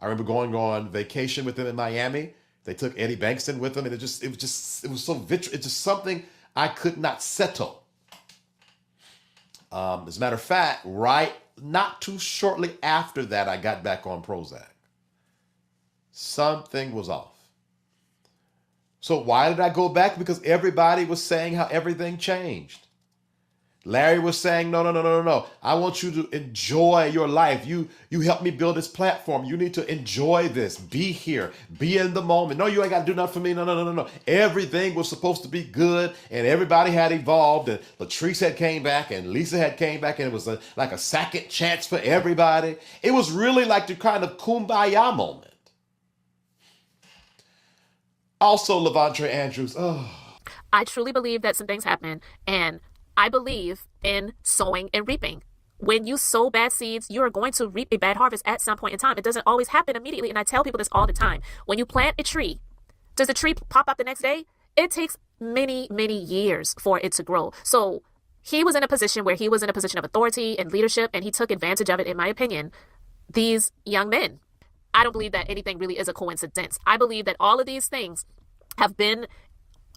I remember going on vacation with them in Miami. They took Eddie Bankston with them, and it was so vitreous. It's just something I could not settle. As a matter of fact, not too shortly after that, I got back on Prozac. Something was off. So why did I go back? Because everybody was saying how everything changed. Larry was saying, no. I want you to enjoy your life. You helped me build this platform. You need to enjoy this. Be here. Be in the moment. No, you ain't got to do nothing for me. No. Everything was supposed to be good, and everybody had evolved, and Latrice had came back, and Lisa had came back, and it was like a second chance for everybody. It was really like the kind of Kumbaya moment. Also, LaVonTraye Andrews. I truly believe that some things happen, and I believe in sowing and reaping. When you sow bad seeds, you are going to reap a bad harvest at some point in time. It doesn't always happen immediately, and I tell people this all the time. When you plant a tree, does the tree pop up the next day? It takes many, many years for it to grow. So he was in a position where he was in a position of authority and leadership, and he took advantage of it, in my opinion. These young men. I don't believe that anything really is a coincidence. I believe that all of these things have been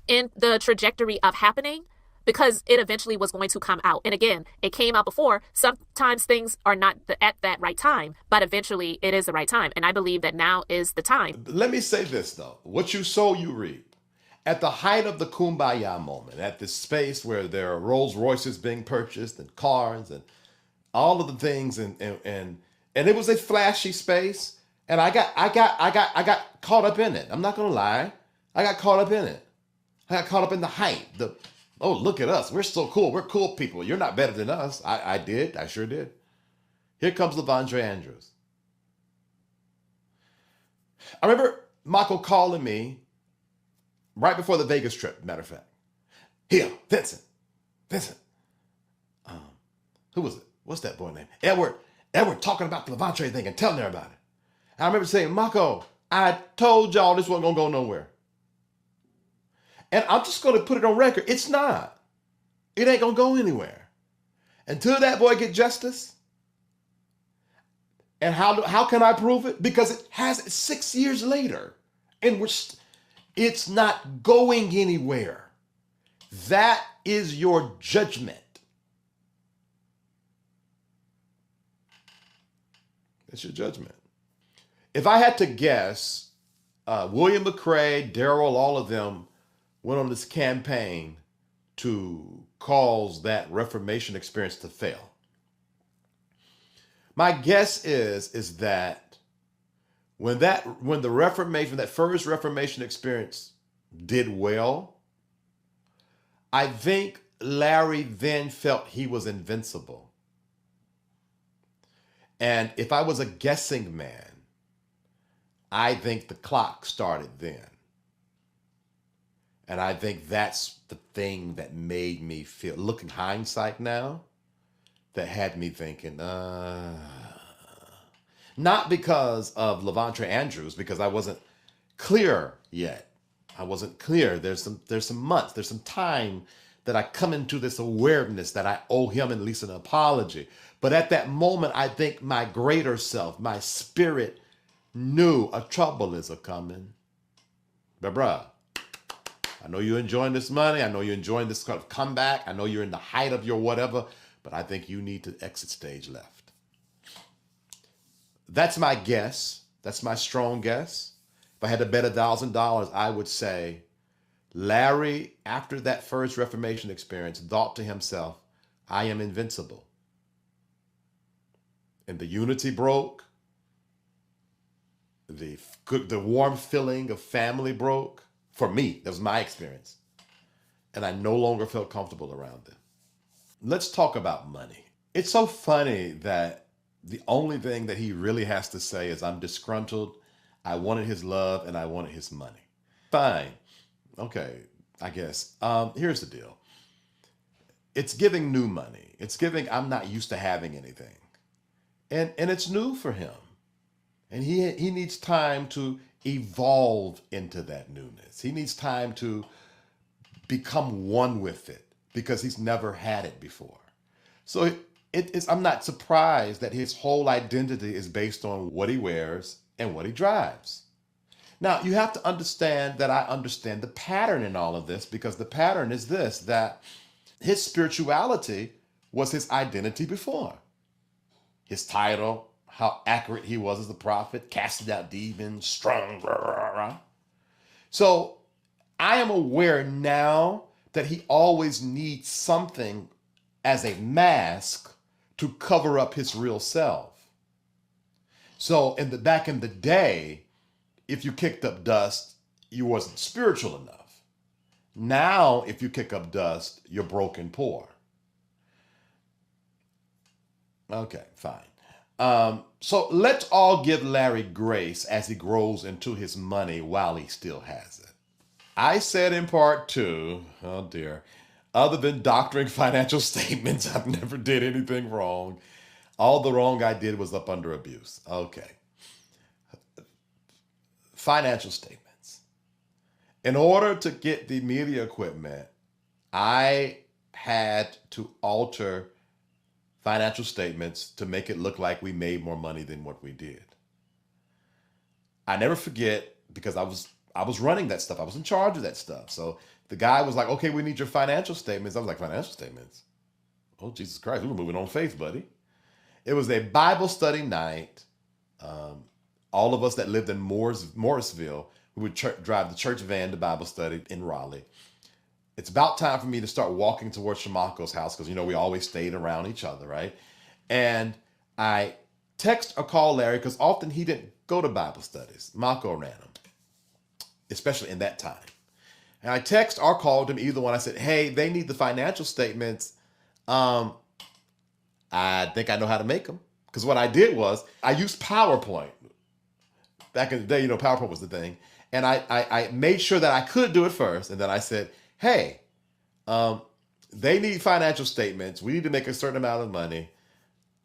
in the trajectory of happening because it eventually was going to come out. And again, it came out before. Sometimes things are not at that right time, but eventually it is the right time. And I believe that now is the time. Let me say this, though. What you sow, you reap. At the height of the Kumbaya moment, at this space where there are Rolls Royces being purchased and cars and all of the things, and it was a flashy space. And I got caught up in it. I'm not gonna lie. I got caught up in it. I got caught up in the hype. Oh, look at us. We're so cool. We're cool people. You're not better than us. I did. I sure did. Here comes LaVonTraye Andrews. I remember Mako calling me right before the Vegas trip, matter of fact. Here, Vincent. Who was it? What's that boy name? Edward talking about the LaVonTraye thing and telling her about it. I remember saying, Mako, I told y'all this wasn't going to go nowhere. And I'm just going to put it on record. It's not. It ain't going to go anywhere. Until that boy get justice. And how can I prove it? Because it has 6 years later. And it's not going anywhere. That is your judgment. It's your judgment. If I had to guess, William McCrae, Darrell, all of them went on this campaign to cause that Reformation experience to fail. My guess is that when the Reformation, that first Reformation experience did well, I think Larry then felt he was invincible. And if I was a guessing man, I think the clock started then. And I think that's the thing that made me feel, looking hindsight now, that had me thinking, not because of LaVonTraye Andrews, because I wasn't clear yet. I wasn't clear. There's some months, there's some time that I come into this awareness that I owe him and Alisa an apology. But at that moment, I think my greater self, my spirit, knew a trouble is a coming. But bruh, I know you're enjoying this money. I know you're enjoying this kind of comeback. I know you're in the height of your whatever, but I think you need to exit stage left. That's my guess. That's my strong guess. If I had to bet $1,000, I would say Larry, after that first Reformation experience, thought to himself, I am invincible. And the unity broke. The warm feeling of family broke. For me, that was my experience. And I no longer felt comfortable around them. Let's talk about money. It's so funny that the only thing that he really has to say is, I'm disgruntled, I wanted his love, and I wanted his money. Fine. Okay, I guess. Here's the deal. It's giving new money. It's giving, I'm not used to having anything. And it's new for him. And he needs time to evolve into that newness. He needs time to become one with it because he's never had it before. So I'm not surprised that his whole identity is based on what he wears and what he drives. Now, you have to understand that I understand the pattern in all of this, because the pattern is this, that his spirituality was his identity before. His title, how accurate he was as a prophet, casted out demons, strong. Rah, rah, rah. So I am aware now that he always needs something as a mask to cover up his real self. So back in the day, if you kicked up dust, you wasn't spiritual enough. Now, if you kick up dust, you're broken poor. Okay, fine. So let's all give Larry grace as he grows into his money while he still has it. I said in part 2, oh dear, other than doctoring financial statements, I've never did anything wrong. All the wrong I did was up under abuse. Okay. Financial statements. In order to get the media equipment, I had to alter financial statements to make it look like we made more money than what we did. I never forget, because I was running that stuff. I was in charge of that stuff. So the guy was like, okay, we need your financial statements. I was like, financial statements? Oh, Jesus Christ, we were moving on faith, buddy. It was a Bible study night. All of us that lived in Morrisville, we would drive the church van to Bible study in Raleigh. It's about time for me to start walking towards Shamako's house, because, we always stayed around each other, right? And I text or call Larry, because often he didn't go to Bible studies. Mako ran them, especially in that time. And I text or called him, either one. I said, hey, they need the financial statements. I think I know how to make them. Because what I did was I used PowerPoint. Back in the day, PowerPoint was the thing. And I made sure that I could do it first. And then I said, hey, they need financial statements. We need to make a certain amount of money.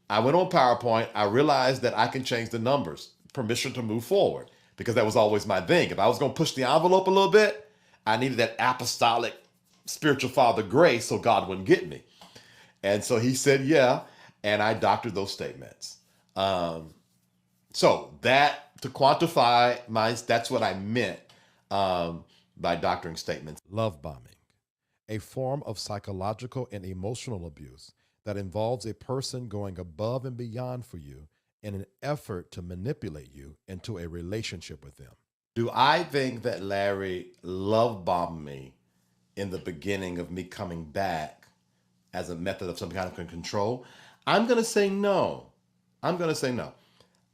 I went on PowerPoint. I realized that I can change the numbers, permission to move forward, because that was always my thing. If I was going to push the envelope a little bit, I needed that apostolic spiritual father grace so God wouldn't get me. And so he said, yeah. And I doctored those statements. So that, to quantify that's what I meant by doctoring statements. Love bombing, a form of psychological and emotional abuse that involves a person going above and beyond for you in an effort to manipulate you into a relationship with them. Do I think that Larry love bombed me in the beginning of me coming back as a method of some kind of control? I'm going to say no.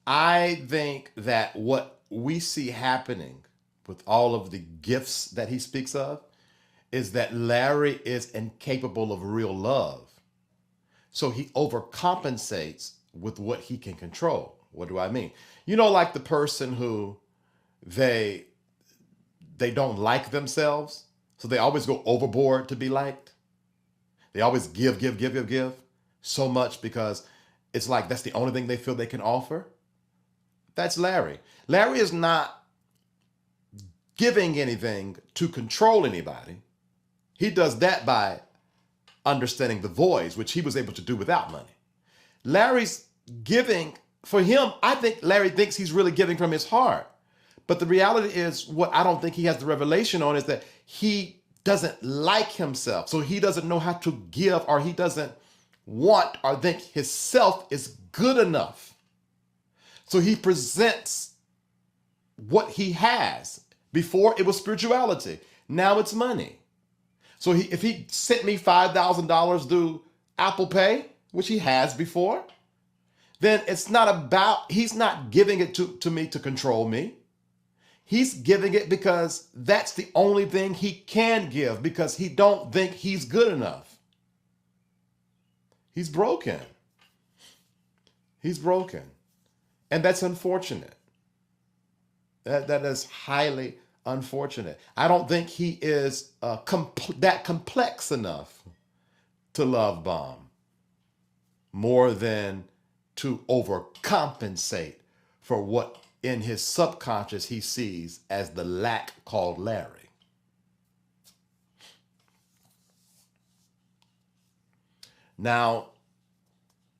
I think that what we see happening with all of the gifts that he speaks of is that Larry is incapable of real love. So he overcompensates with what he can control. What do I mean? You know, like the person who they don't like themselves, so they always go overboard to be liked. They always give so much because it's like that's the only thing they feel they can offer. That's Larry. Larry is not giving anything to control anybody. He does that by understanding the voids, which he was able to do without money. Larry's giving, for him, I think Larry thinks he's really giving from his heart. But the reality is, what I don't think he has the revelation on is that he doesn't like himself. So he doesn't know how to give, or he doesn't want or think his self is good enough. So he presents what he has. Before it was spirituality. Now it's money. So if he sent me $5,000 through Apple Pay, which he has before, then it's not about, he's not giving it to me to control me. He's giving it because that's the only thing he can give, because he don't think he's good enough. He's broken. He's broken. And that's unfortunate. That is highly unfortunate. I don't think he is that complex enough to love bomb more than to overcompensate for what in his subconscious he sees as the lack called Larry. Now,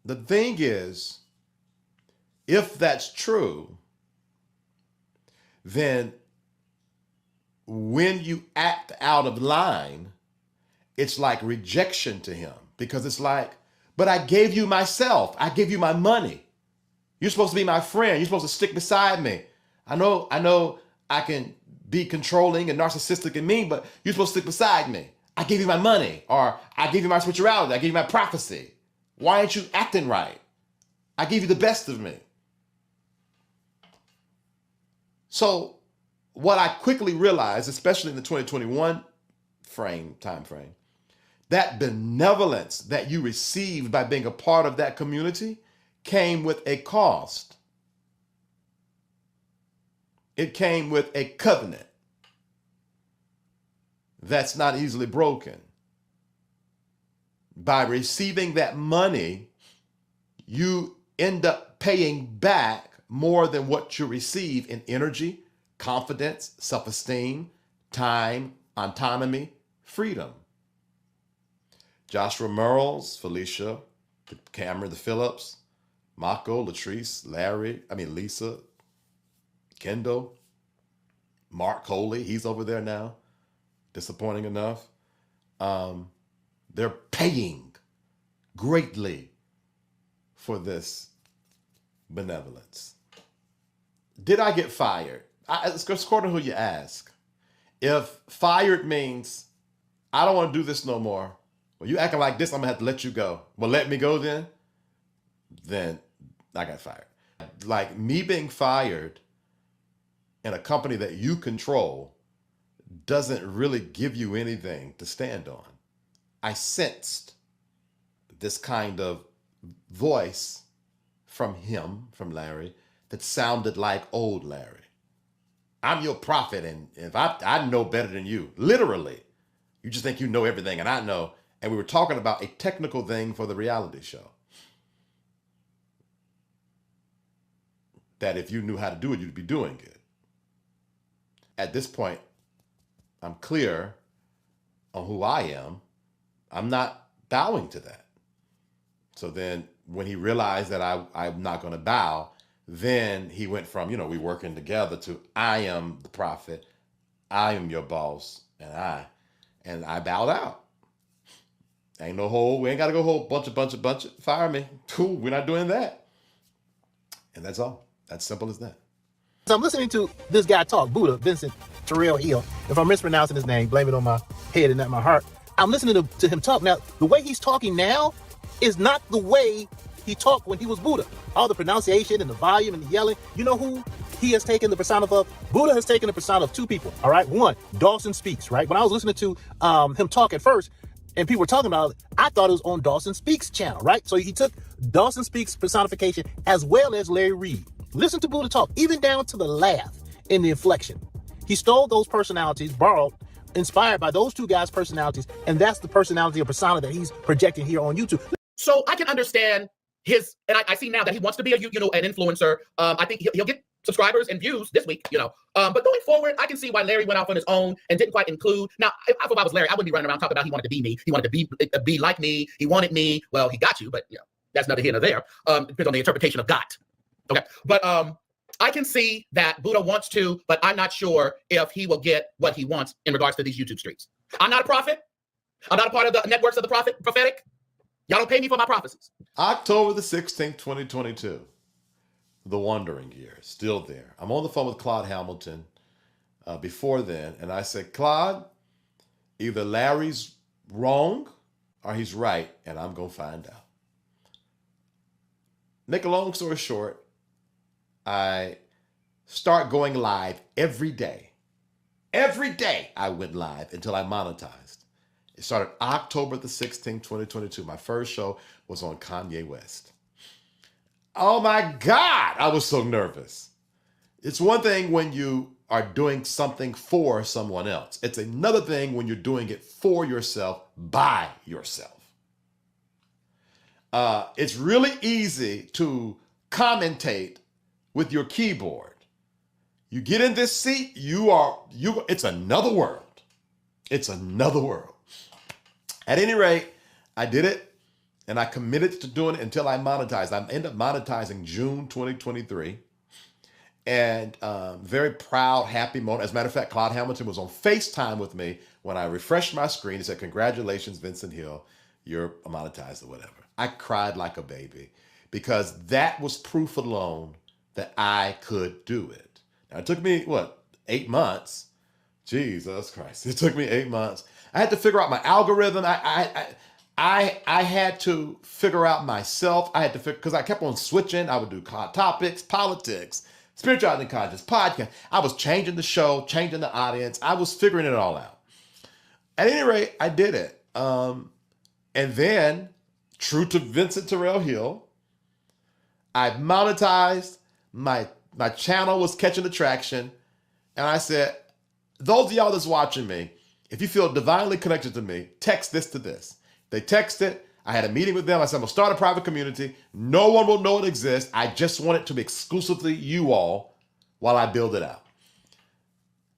the thing is, if that's true, then when you act out of line, it's like rejection to him, because it's like, but I gave you myself. I gave you my money. You're supposed to be my friend. You're supposed to stick beside me. I know I can be controlling and narcissistic and mean, but you're supposed to stick beside me. I gave you my money, or I gave you my spirituality. I gave you my prophecy. Why aren't you acting right? I gave you the best of me. So what I quickly realized, especially in the 2021 time frame, that benevolence that you received by being a part of that community came with a cost. It came with a covenant that's not easily broken. By receiving that money, you end up paying back more than what you receive in energy, confidence, self-esteem, time, autonomy, freedom. Joshua Merles, Felicia, Cameron, the Phillips, Mako, Latrice, Lisa, Kendall, Mark Coley, he's over there now, disappointing enough. They're paying greatly for this benevolence. Did I get fired? It's according to who you ask. If fired means I don't want to do this no more, well, you acting like this, I'm gonna have to let you go. Well, let me go then I got fired. Like, me being fired in a company that you control doesn't really give you anything to stand on. I sensed this kind of voice from Larry, that sounded like old Larry. I'm your prophet, and if I know better than you, literally. You just think you know everything, and I know. And we were talking about a technical thing for the reality show. That if you knew how to do it, you'd be doing it. At this point, I'm clear on who I am. I'm not bowing to that. So then when he realized that I'm not going to bow, then he went from, we working together, to I am the prophet, I am your boss, and I bowed out. Ain't no whole, we ain't got to go whole bunch of, fire me. Cool, we're not doing that. And that's all. That's simple as that. So I'm listening to this guy talk, Buddha, Vincent Terrill Hill. If I'm mispronouncing his name, blame it on my head and not my heart. I'm listening to him talk. Now, the way he's talking now is not the way he talked when he was Buddha. All the pronunciation and the volume and the yelling. You know who he has taken the persona of? Buddha has taken the persona of two people, all right? One, Dawson Speaks, right? When I was listening to him talk at first, and people were talking about it, I thought it was on Dawson Speaks channel, right? So he took Dawson Speaks personification as well as Larry Reid. Listen to Buddha talk, even down to the laugh in the inflection. He stole those personalities, borrowed, inspired by those two guys' personalities, and that's the personality or persona that he's projecting here on YouTube. So I can understand his, and I see now that he wants to be an influencer. I think he'll get subscribers and views this week, But going forward, I can see why Larry went off on his own and didn't quite include. Now, if I was Larry, I wouldn't be running around talking about he wanted to be me. He wanted to be like me. He wanted me. Well, he got you, but that's neither here nor there. Depends on the interpretation of got. Okay, but I can see that Buddha wants to, but I'm not sure if he will get what he wants in regards to these YouTube streams. I'm not a prophet. I'm not a part of the networks of the prophetic. Y'all don't pay me for my prophecies. October the 16th, 2022. The wandering year, still there. I'm on the phone with Claude Hamilton before then, and I said, Claude, either Larry's wrong or he's right, and I'm going to find out. Make a long story short, I start going live every day. Every day I went live until I monetized. It started October the 16th, 2022. My first show was on Kanye West. Oh my God, I was so nervous. It's one thing when you are doing something for someone else. It's another thing when you're doing it for yourself, by yourself. It's really easy to commentate with your keyboard. You get in this seat, it's another world. It's another world. At any rate, I did it and I committed to doing it until I monetized. I ended up monetizing June 2023. And very proud, happy moment. As a matter of fact, Claude Hamilton was on FaceTime with me when I refreshed my screen. He said, congratulations, Vincent Hill, you're monetized or whatever. I cried like a baby because that was proof alone that I could do it. Now, it took me, 8 months? Jesus Christ. It took me 8 months. I had to figure out my algorithm. I had to figure out myself. I had to figure, because I kept on switching. I would do topics, politics, spirituality and conscious, podcast. I was changing the show, changing the audience. I was figuring it all out. At any rate, I did it. And then, true to Vincent Terrill Hill, I monetized. My channel was catching attraction. And I said, those of y'all that's watching me, if you feel divinely connected to me, text this to this. They texted. I had a meeting with them. I said, I'm going to start a private community. No one will know it exists. I just want it to be exclusively you all while I build it out.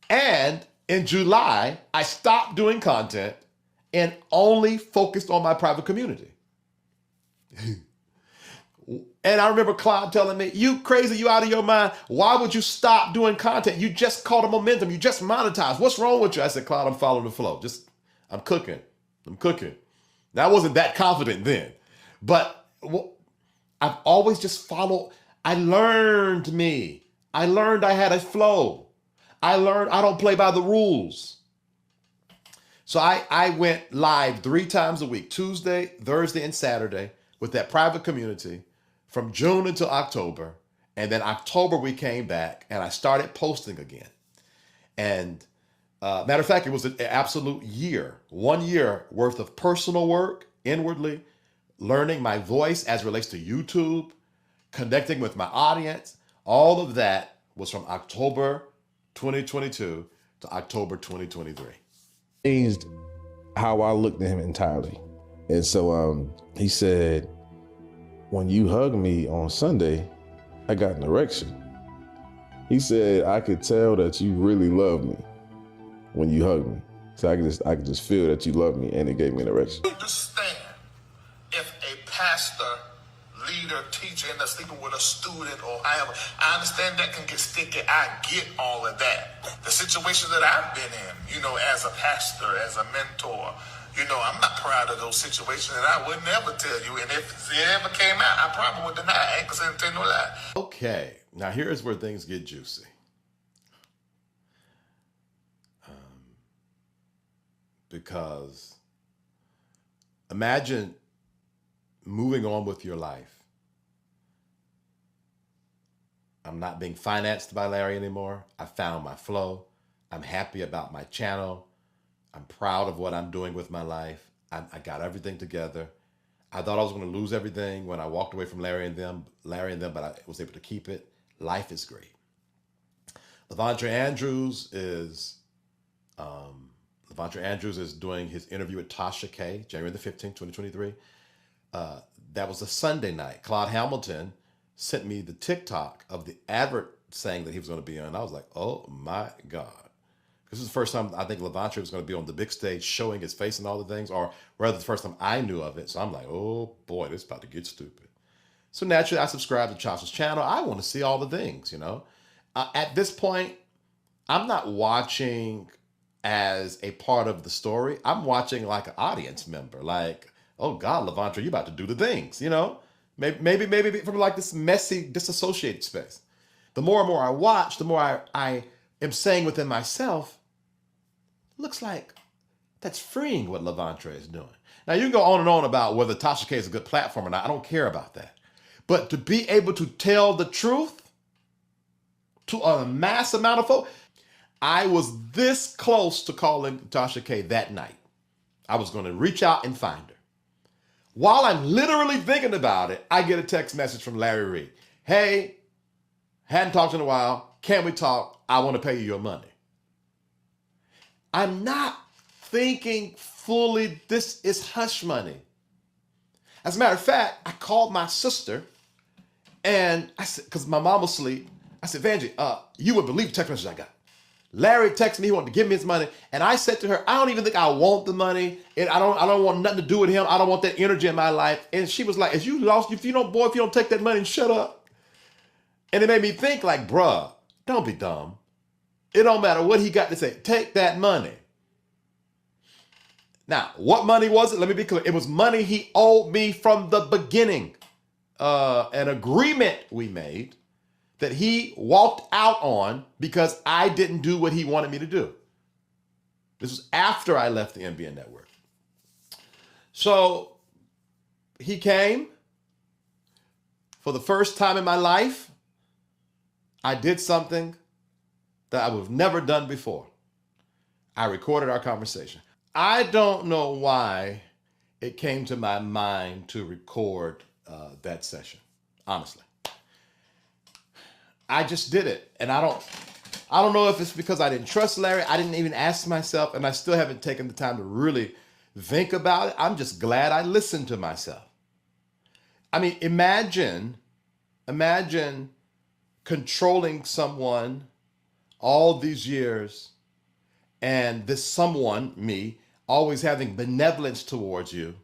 And in July, I stopped doing content and only focused on my private community. And I remember Claude telling me, you crazy, you out of your mind. Why would you stop doing content? You just caught a momentum. You just monetized. What's wrong with you? I said, Claude, I'm following the flow. I'm cooking. Now, I wasn't that confident then, but I've always just followed. I learned I had a flow. I learned I don't play by the rules. So I went live 3 times a week, Tuesday, Thursday, and Saturday with that private community from June until October. And then October we came back and I started posting again. And matter of fact, it was an absolute year, 1 year worth of personal work inwardly, learning my voice as it relates to YouTube, connecting with my audience. All of that was from October 2022 to October 2023. Changed how I looked at him entirely. And so he said, when you hugged me on Sunday, I got an erection. He said, I could tell that you really love me when you hug me. So I could just feel that you love me, and it gave me an erection. I understand if a pastor, leader, teacher ends up sleeping with a student or however, I understand that can get sticky. I get all of that. The situations that I've been in, as a pastor, as a mentor, I'm not proud of those situations, and I would never tell you. And if it ever came out, I probably would deny it. I ain't gonna tell no lie. Okay, now here's where things get juicy. Because imagine moving on with your life. I'm not being financed by Larry anymore. I found my flow. I'm happy about my channel. I'm proud of what I'm doing with my life. I got everything together. I thought I was going to lose everything when I walked away from Larry and them, but I was able to keep it. Life is great. LaVonTraye Andrews is LaVonTraye Andrews is doing his interview with Tasha K, January the 15th, 2023. That was a Sunday night. Claude Hamilton sent me the TikTok of the advert saying that he was going to be on. I was like, oh my God. This is the first time I think LaVonTraye was going to be on the big stage showing his face and all the things, or rather the first time I knew of it. So I'm like, oh boy, this is about to get stupid. So naturally, I subscribed to Tasha's channel. I want to see all the things, you know. At this point, I'm not watching as a part of the story. I'm watching like an audience member. Like, oh God, LaVonTraye, you about to do the things, you know? Maybe from like this messy, disassociated space. The more and more I watch, the more I am saying within myself, looks like that's freeing what LaVonTraye is doing. Now you can go on and on about whether Tasha K is a good platform or not. I don't care about that. But to be able to tell the truth to a mass amount of folks, I was this close to calling Tasha K that night. I was going to reach out and find her. While I'm literally thinking about it, I get a text message from Larry Reid. Hey, hadn't talked in a while. Can we talk? I want to pay you your money. I'm not thinking fully this is hush money. As a matter of fact, I called my sister and I said, because my mom was asleep, I said, Vanjie, you would believe the text message I got. Larry texted me, he wanted to give me his money. And I said to her, I don't even think I want the money. And I don't want nothing to do with him. I don't want that energy in my life. And she was like, if you don't take that money, shut up. And it made me think like, bruh, don't be dumb. It don't matter what he got to say. Take that money. Now, what money was it? Let me be clear. It was money he owed me from the beginning. An agreement we made that he walked out on because I didn't do what he wanted me to do. This was after I left the NBN network. So he came for the first time in my life. I did something that I would have never done before. I recorded our conversation. I don't know why it came to my mind to record that session, honestly. I just did it. And I don't know if it's because I didn't trust Larry. I didn't even ask myself, and I still haven't taken the time to really think about it. I'm just glad I listened to myself. I mean, imagine controlling someone all these years and this someone, me, always having benevolence towards you.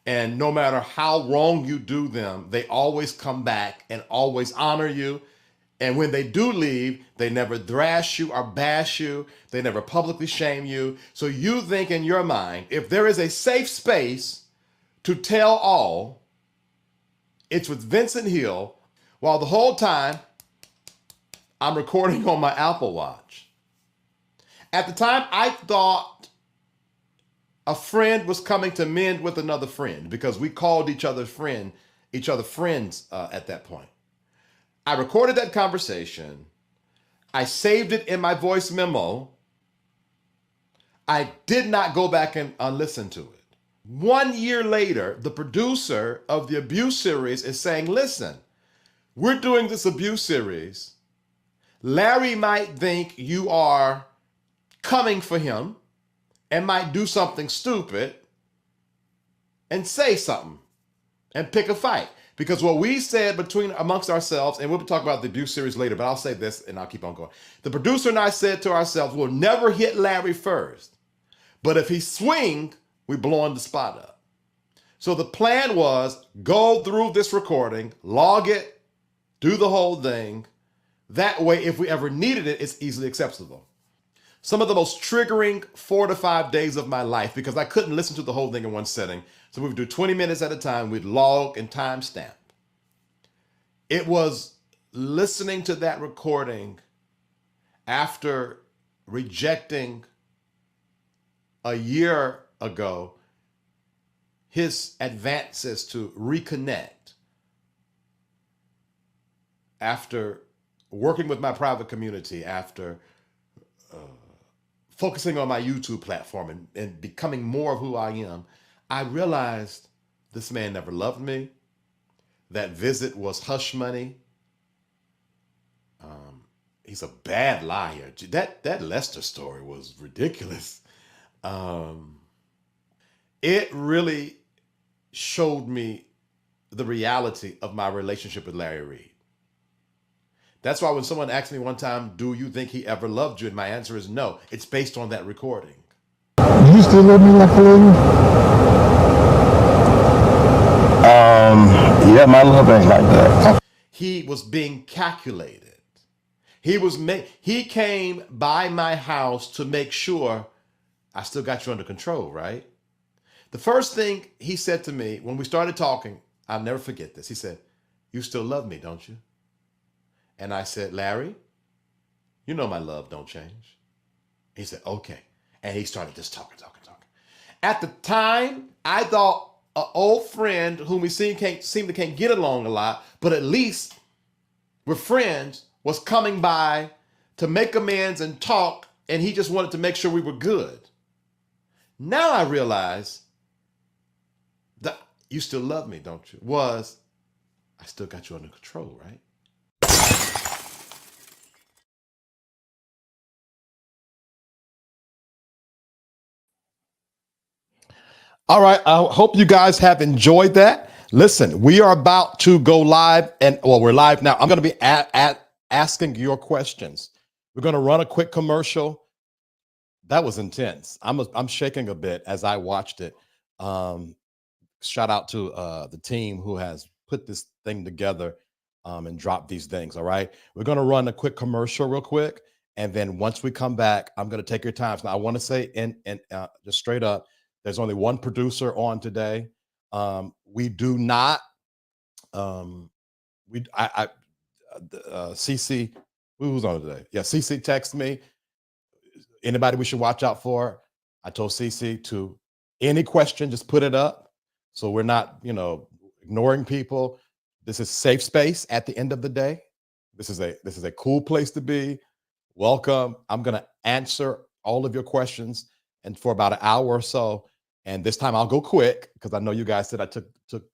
And no matter how wrong you do them, they always come back and always honor you. And when they do leave, they never thrash you or bash you. They never publicly shame you. So you think in your mind, if there is a safe space to tell all, it's with Vincent Hill, while the whole time I'm recording on my Apple Watch. At the time, I thought a friend was coming to mend with another friend because we called each other friends at that point. I recorded that conversation. I saved it in my voice memo. I did not go back and listen to it. 1 year later, the producer of the abuse series is saying, listen, we're doing this abuse series. Larry might think you are coming for him and might do something stupid and say something and pick a fight. Because what we said amongst ourselves, and we'll talk about the abuse series later, but I'll say this and I'll keep on going. The producer and I said to ourselves, we'll never hit Larry first. But if he swing, we blowing the spot up. So the plan was go through this recording, log it, do the whole thing. That way, if we ever needed it, it's easily accessible. Some of the most triggering 4 to 5 days of my life because I couldn't listen to the whole thing in one setting. So we would do 20 minutes at a time. We'd log and timestamp. It was listening to that recording after rejecting a year ago his advances to reconnect after working with my private community, after focusing on my YouTube platform and becoming more of who I am, I realized this man never loved me. That visit was hush money. He's a bad liar. That Lester story was ridiculous. It really showed me the reality of my relationship with Larry Reid. That's why when someone asked me one time, do you think he ever loved you? And my answer is no. It's based on that recording. Do you still love me like I love you? Yeah, my love ain't like that. He was being calculated. He came by my house to make sure I still got you under control, right? The first thing he said to me when we started talking, I'll never forget this. He said, you still love me, don't you? And I said, Larry, you know my love don't change. He said, okay. And he started just talking. At the time, I thought an old friend whom we seem to can't get along a lot, but at least we're friends, was coming by to make amends and talk, and he just wanted to make sure we were good. Now I realize that you still love me, don't you? Was, I still got you under control, right? All right. I hope you guys have enjoyed that. Listen, we are about to go live, and well, we're live now. I'm going to be asking your questions. We're going to run a quick commercial. That was intense. I'm shaking a bit as I watched it. Shout out to the team who has put this thing together and dropped these things. All right. We're going to run a quick commercial real quick. And then once we come back, I'm going to take your time. Now, I want to say just straight up, there's only one producer on today. We do not, CC, who's on today? Yeah, CC texted me. Anybody we should watch out for? I told CC to, any question, just put it up. So we're not, ignoring people. This is safe space at the end of the day. This is a cool place to be. Welcome. I'm going to answer all of your questions and for about an hour or so. And this time I'll go quick because I know you guys said I took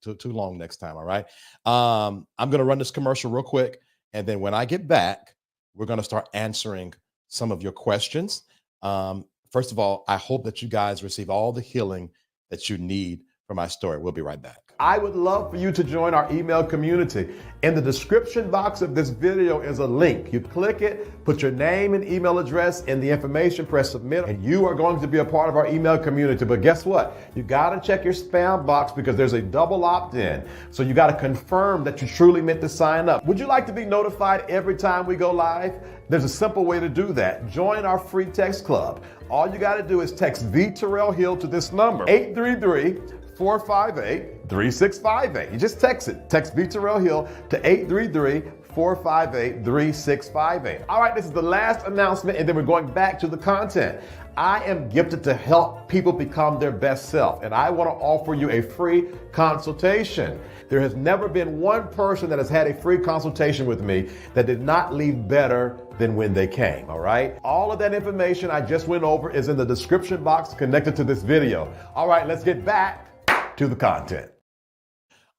too long next time. All right. I'm going to run this commercial real quick. And then when I get back, we're going to start answering some of your questions. First of all, I hope that you guys receive all the healing that you need from my story. We'll be right back. I would love for you to join our email community. In the description box of this video is a link. You click it, put your name and email address in the information, press submit, and you are going to be a part of our email community. But guess what? You got to check your spam box because there's a double opt-in. So you got to confirm that you truly meant to sign up. Would you like to be notified every time we go live? There's a simple way to do that. Join our free text club. All you got to do is text the Terrill Hill to this number, 833-458-3658. You just text it. Text V Terrill Hill to 833-458-3658. All right, this is the last announcement, and then we're going back to the content. I am gifted to help people become their best self, and I want to offer you a free consultation. There has never been one person that has had a free consultation with me that did not leave better than when they came, all right? All of that information I just went over is in the description box connected to this video. All right, let's get back to the content.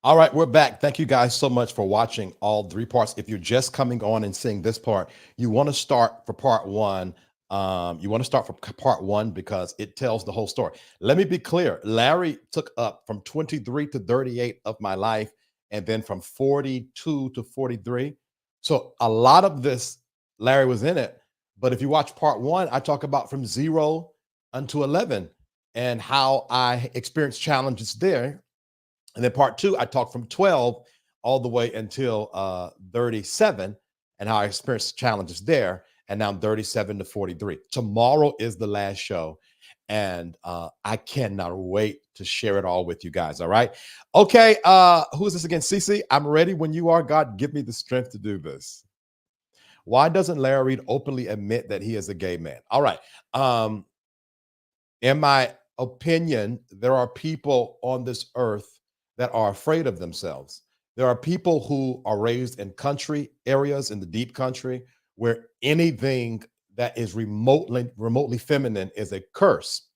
All right, we're back. Thank you guys so much for watching all 3 parts. If you're just coming on and seeing this part, you want to start for part 1. Part 1 because it tells the whole story. Let me be clear. Larry took up from 23 to 38 of my life, and then from 42 to 43. So a lot of this, Larry was in it. But if you watch part 1, I talk about from 0 unto 11 and how I experienced challenges there. And then part 2, I talk from 12 all the way until 37 and how I experienced challenges there. And now I'm 37 to 43. Tomorrow is the last show. And I cannot wait to share it all with you guys. All right. Okay. Who is this again? Cece, I'm ready when you are. God, give me the strength to do this. Why doesn't Larry Reid openly admit that he is a gay man? All right. In my opinion, there are people on this earth that are afraid of themselves. There are people who are raised in country areas, in the deep country, where anything that is remotely feminine is a curse.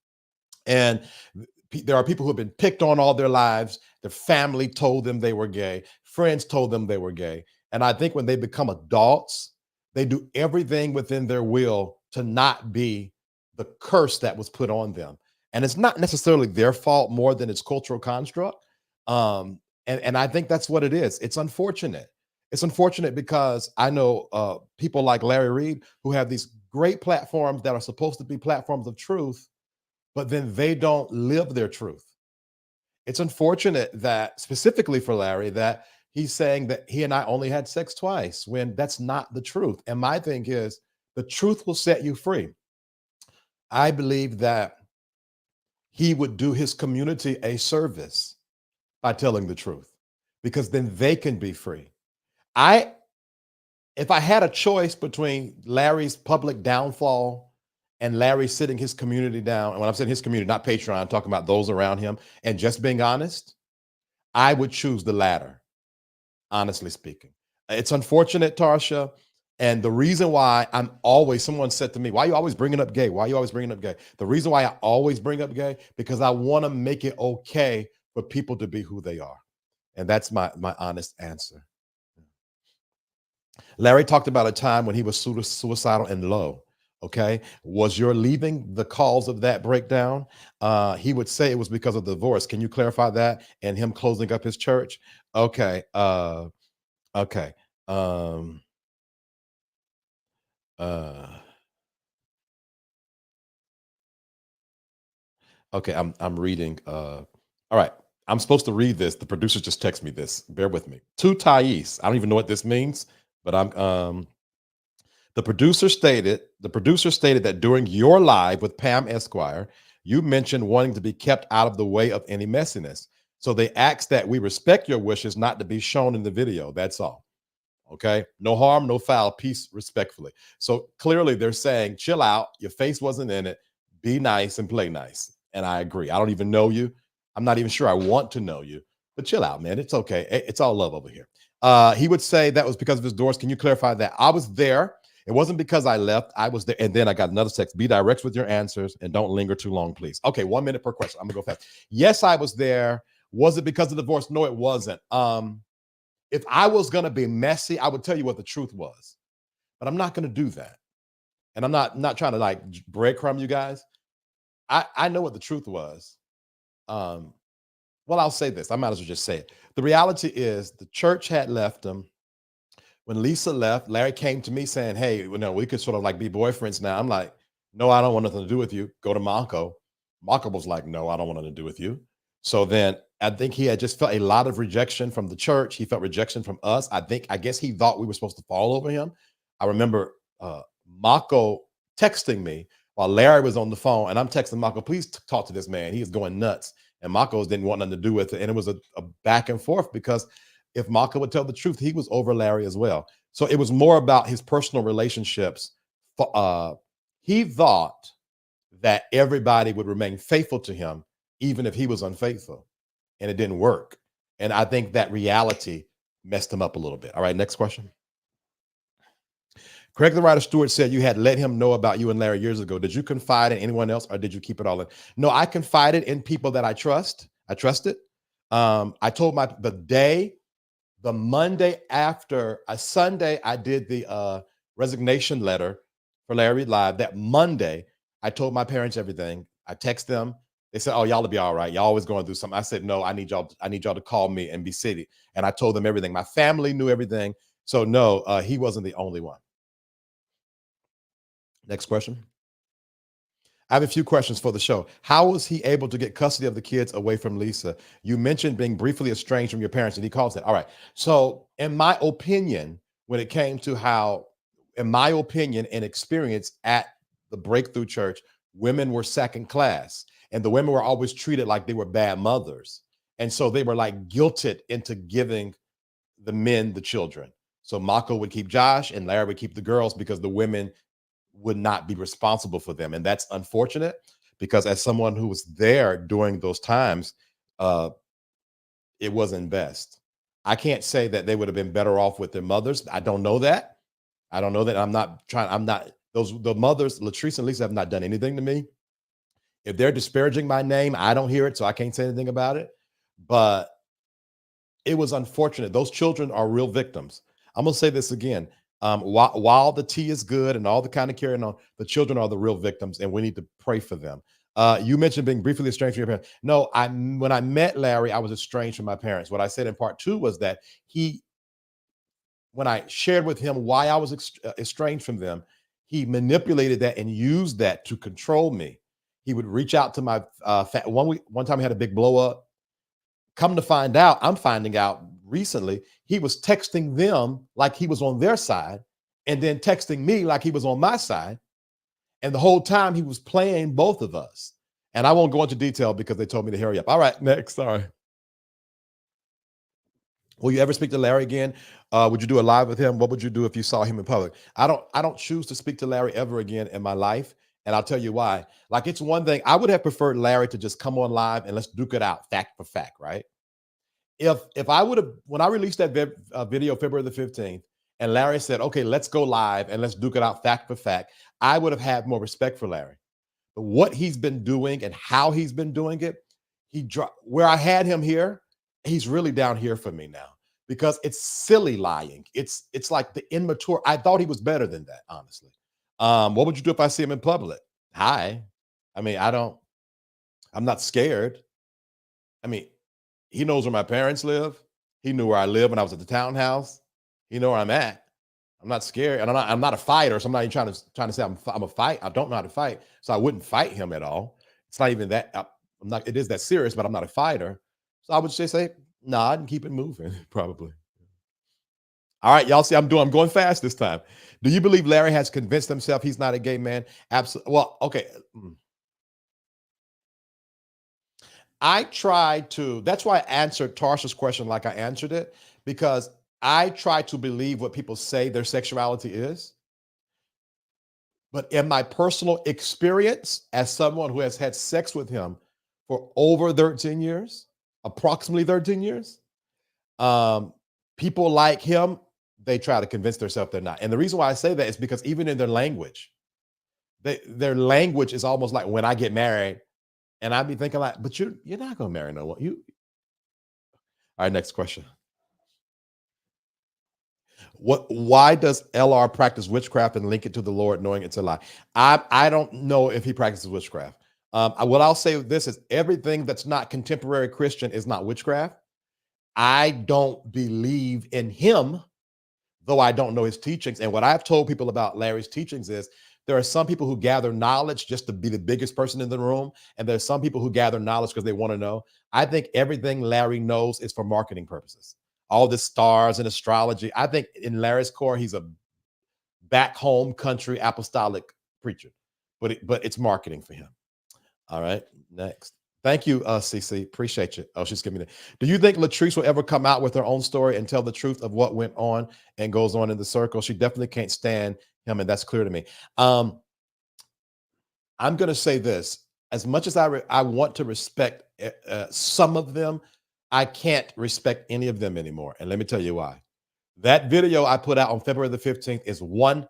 And there are people who have been picked on all their lives. Their family told them they were gay. Friends told them they were gay. And I think when they become adults, they do everything within their will to not be the curse that was put on them. And it's not necessarily their fault more than its cultural construct. And I think that's what it is. It's unfortunate. It's unfortunate because I know people like Larry Reid who have these great platforms that are supposed to be platforms of truth, but then they don't live their truth. It's unfortunate that, specifically for Larry, that he's saying that he and I only had sex twice when that's not the truth. And my thing is, the truth will set you free. I believe that he would do his community a service by telling the truth, because then they can be free. If I had a choice between Larry's public downfall and Larry sitting his community down, and when I'm saying his community, not Patreon, I'm talking about those around him, and just being honest, I would choose the latter, honestly speaking. It's unfortunate, Tarsha, and the reason why someone said to me, why are you always bringing up gay? Why are you always bringing up gay? The reason why I always bring up gay, because I want to make it okay for people to be who they are. And that's my honest answer. Larry talked about a time when he was suicidal and low. Okay. Was your leaving the cause of that breakdown? He would say it was because of the divorce. Can you clarify that? And him closing up his church? Okay. Okay. Okay, I'm reading. All right. I'm supposed to read this. The producer just texted me this. Bear with me. To Thais. I don't even know what this means, but the producer stated that during your live with Pam Esquire, you mentioned wanting to be kept out of the way of any messiness. So they asked that we respect your wishes not to be shown in the video. That's all. Okay. No harm, no foul, peace, respectfully. So clearly they're saying, chill out. Your face wasn't in it. Be nice and play nice. And I agree. I don't even know you. I'm not even sure I want to know you, but chill out, man. It's okay. It's all love over here. He would say that was because of his doors. Can you clarify that? I was there. It wasn't because I left. I was there. And then I got another text. Be direct with your answers and don't linger too long, please. Okay. 1 minute per question. I'm gonna go fast. Yes, I was there. Was it because of the divorce? No, it wasn't. If I was going to be messy, I would tell you what the truth was, but I'm not going to do that. And I'm not trying to like breadcrumb you guys. I know what the truth was. Well, I'll say this. I might as well just say it. The reality is the church had left him. When Lisa left, Larry came to me saying, hey, we could sort of like be boyfriends now. I'm like, no, I don't want nothing to do with you. Go to Marco. Marco was like, no, I don't want nothing to do with you. So then I think he had just felt a lot of rejection from the church. He felt rejection from us. I guess he thought we were supposed to fall over him. I remember Marco texting me while Larry was on the phone, and I'm texting Marco, please talk to this man. He is going nuts. And Marco didn't want nothing to do with it. And it was a back and forth, because if Marco would tell the truth, he was over Larry as well. So it was more about his personal relationships. He thought that everybody would remain faithful to him, even if he was unfaithful. And it didn't work. And I think that reality messed him up a little bit. All right, next question. Craig the Writer Stewart said you had let him know about you and Larry years ago. Did you confide in anyone else, or did you keep it all in? No, I confided in people that I trust. I trusted. I told the Monday after a Sunday, I did the resignation letter for Larry Reid Live. That Monday, I told my parents everything. I texted them. They said, oh, y'all will be all right. Y'all always going through something. I said, no, I need y'all to call me and be city. And I told them everything. My family knew everything. So no, he wasn't the only one. Next question. I have a few questions for the show. How was he able to get custody of the kids away from Lisa? You mentioned being briefly estranged from your parents, and he calls it. All right. So in my opinion, when it came to how, in my opinion and experience at the Breakthrough Church, women were second class, and the women were always treated like they were bad mothers. And so they were like guilted into giving the men the children. So Mako would keep Josh and Larry would keep the girls because the women would not be responsible for them. And that's unfortunate, because as someone who was there during those times, it wasn't best. I can't say that they would have been better off with their mothers. I don't know that. I'm not The mothers, Latrice and Lisa, have not done anything to me. If they're disparaging my name, I don't hear it, so I can't say anything about it. But it was unfortunate. Those children are real victims. I'm gonna say this again. While the tea is good and all the kind of carrying on, the children are the real victims, and we need to pray for them. You mentioned being briefly estranged from your parents. No, when I met Larry, I was estranged from my parents. What I said in part 2 was that when I shared with him why I was estranged from them, he manipulated that and used that to control me. He would reach out to my one time he had a big blow up. Come to find out, I'm finding out recently, he was texting them like he was on their side and then texting me like he was on my side. And the whole time he was playing both of us. And I won't go into detail because they told me to hurry up. All right, next. Sorry. Will you ever speak to Larry again? Would you do a live with him? What would you do if you saw him in public? I don't choose to speak to Larry ever again in my life. And I'll tell you why. Like, it's one thing, I would have preferred Larry to just come on live and let's duke it out fact for fact, right? If I would have, when I released that video February the 15th, and Larry said, okay, let's go live and let's duke it out fact for fact, I would have had more respect for Larry. But what he's been doing and how he's been doing it, where I had him here, he's really down here for me now because it's silly lying. It's like the immature. I thought he was better than that, honestly. What would you do if I see him in public? Hi. I mean, I'm not scared. I mean, he knows where my parents live. He knew where I live when I was at the townhouse. He know where I'm at. I'm not scared, and I'm not a fighter. So I'm not even trying to say I'm a fight. I don't know how to fight, so I wouldn't fight him at all. It's not even that. I'm not. It is that serious, but I'm not a fighter. So I would just say nod and keep it moving, probably. All right, y'all see I'm going fast this time. Do you believe Larry has convinced himself he's not a gay man? Absolutely. Well, okay. That's why I answered Tarsha's question like I answered it, because I try to believe what people say their sexuality is. But in my personal experience, as someone who has had sex with him for over 13 years, approximately 13 years, people like him, they try to convince themselves they're not. And the reason why I say that is because even in their language is almost like when I get married, and I'd be thinking like, but you're not gonna marry no one. All right, next question. Why does LR practice witchcraft and link it to the Lord, knowing it's a lie? I don't know if he practices witchcraft. What I'll say with this is everything that's not contemporary Christian is not witchcraft. I don't believe in him, though I don't know his teachings. And what I've told people about Larry's teachings is there are some people who gather knowledge just to be the biggest person in the room. And there's some people who gather knowledge because they want to know. I think everything Larry knows is for marketing purposes. All the stars and astrology. I think in Larry's core, he's a back home country apostolic preacher, but it's marketing for him. All right, next. Thank you, CC. Appreciate you. Oh, she's giving me that. Do you think Latrice will ever come out with her own story and tell the truth of what went on and goes on in the circle? She definitely can't stand him, and that's clear to me. I'm going to say this. As much as I want to respect some of them, I can't respect any of them anymore. And let me tell you why. That video I put out on February the 15th is 100%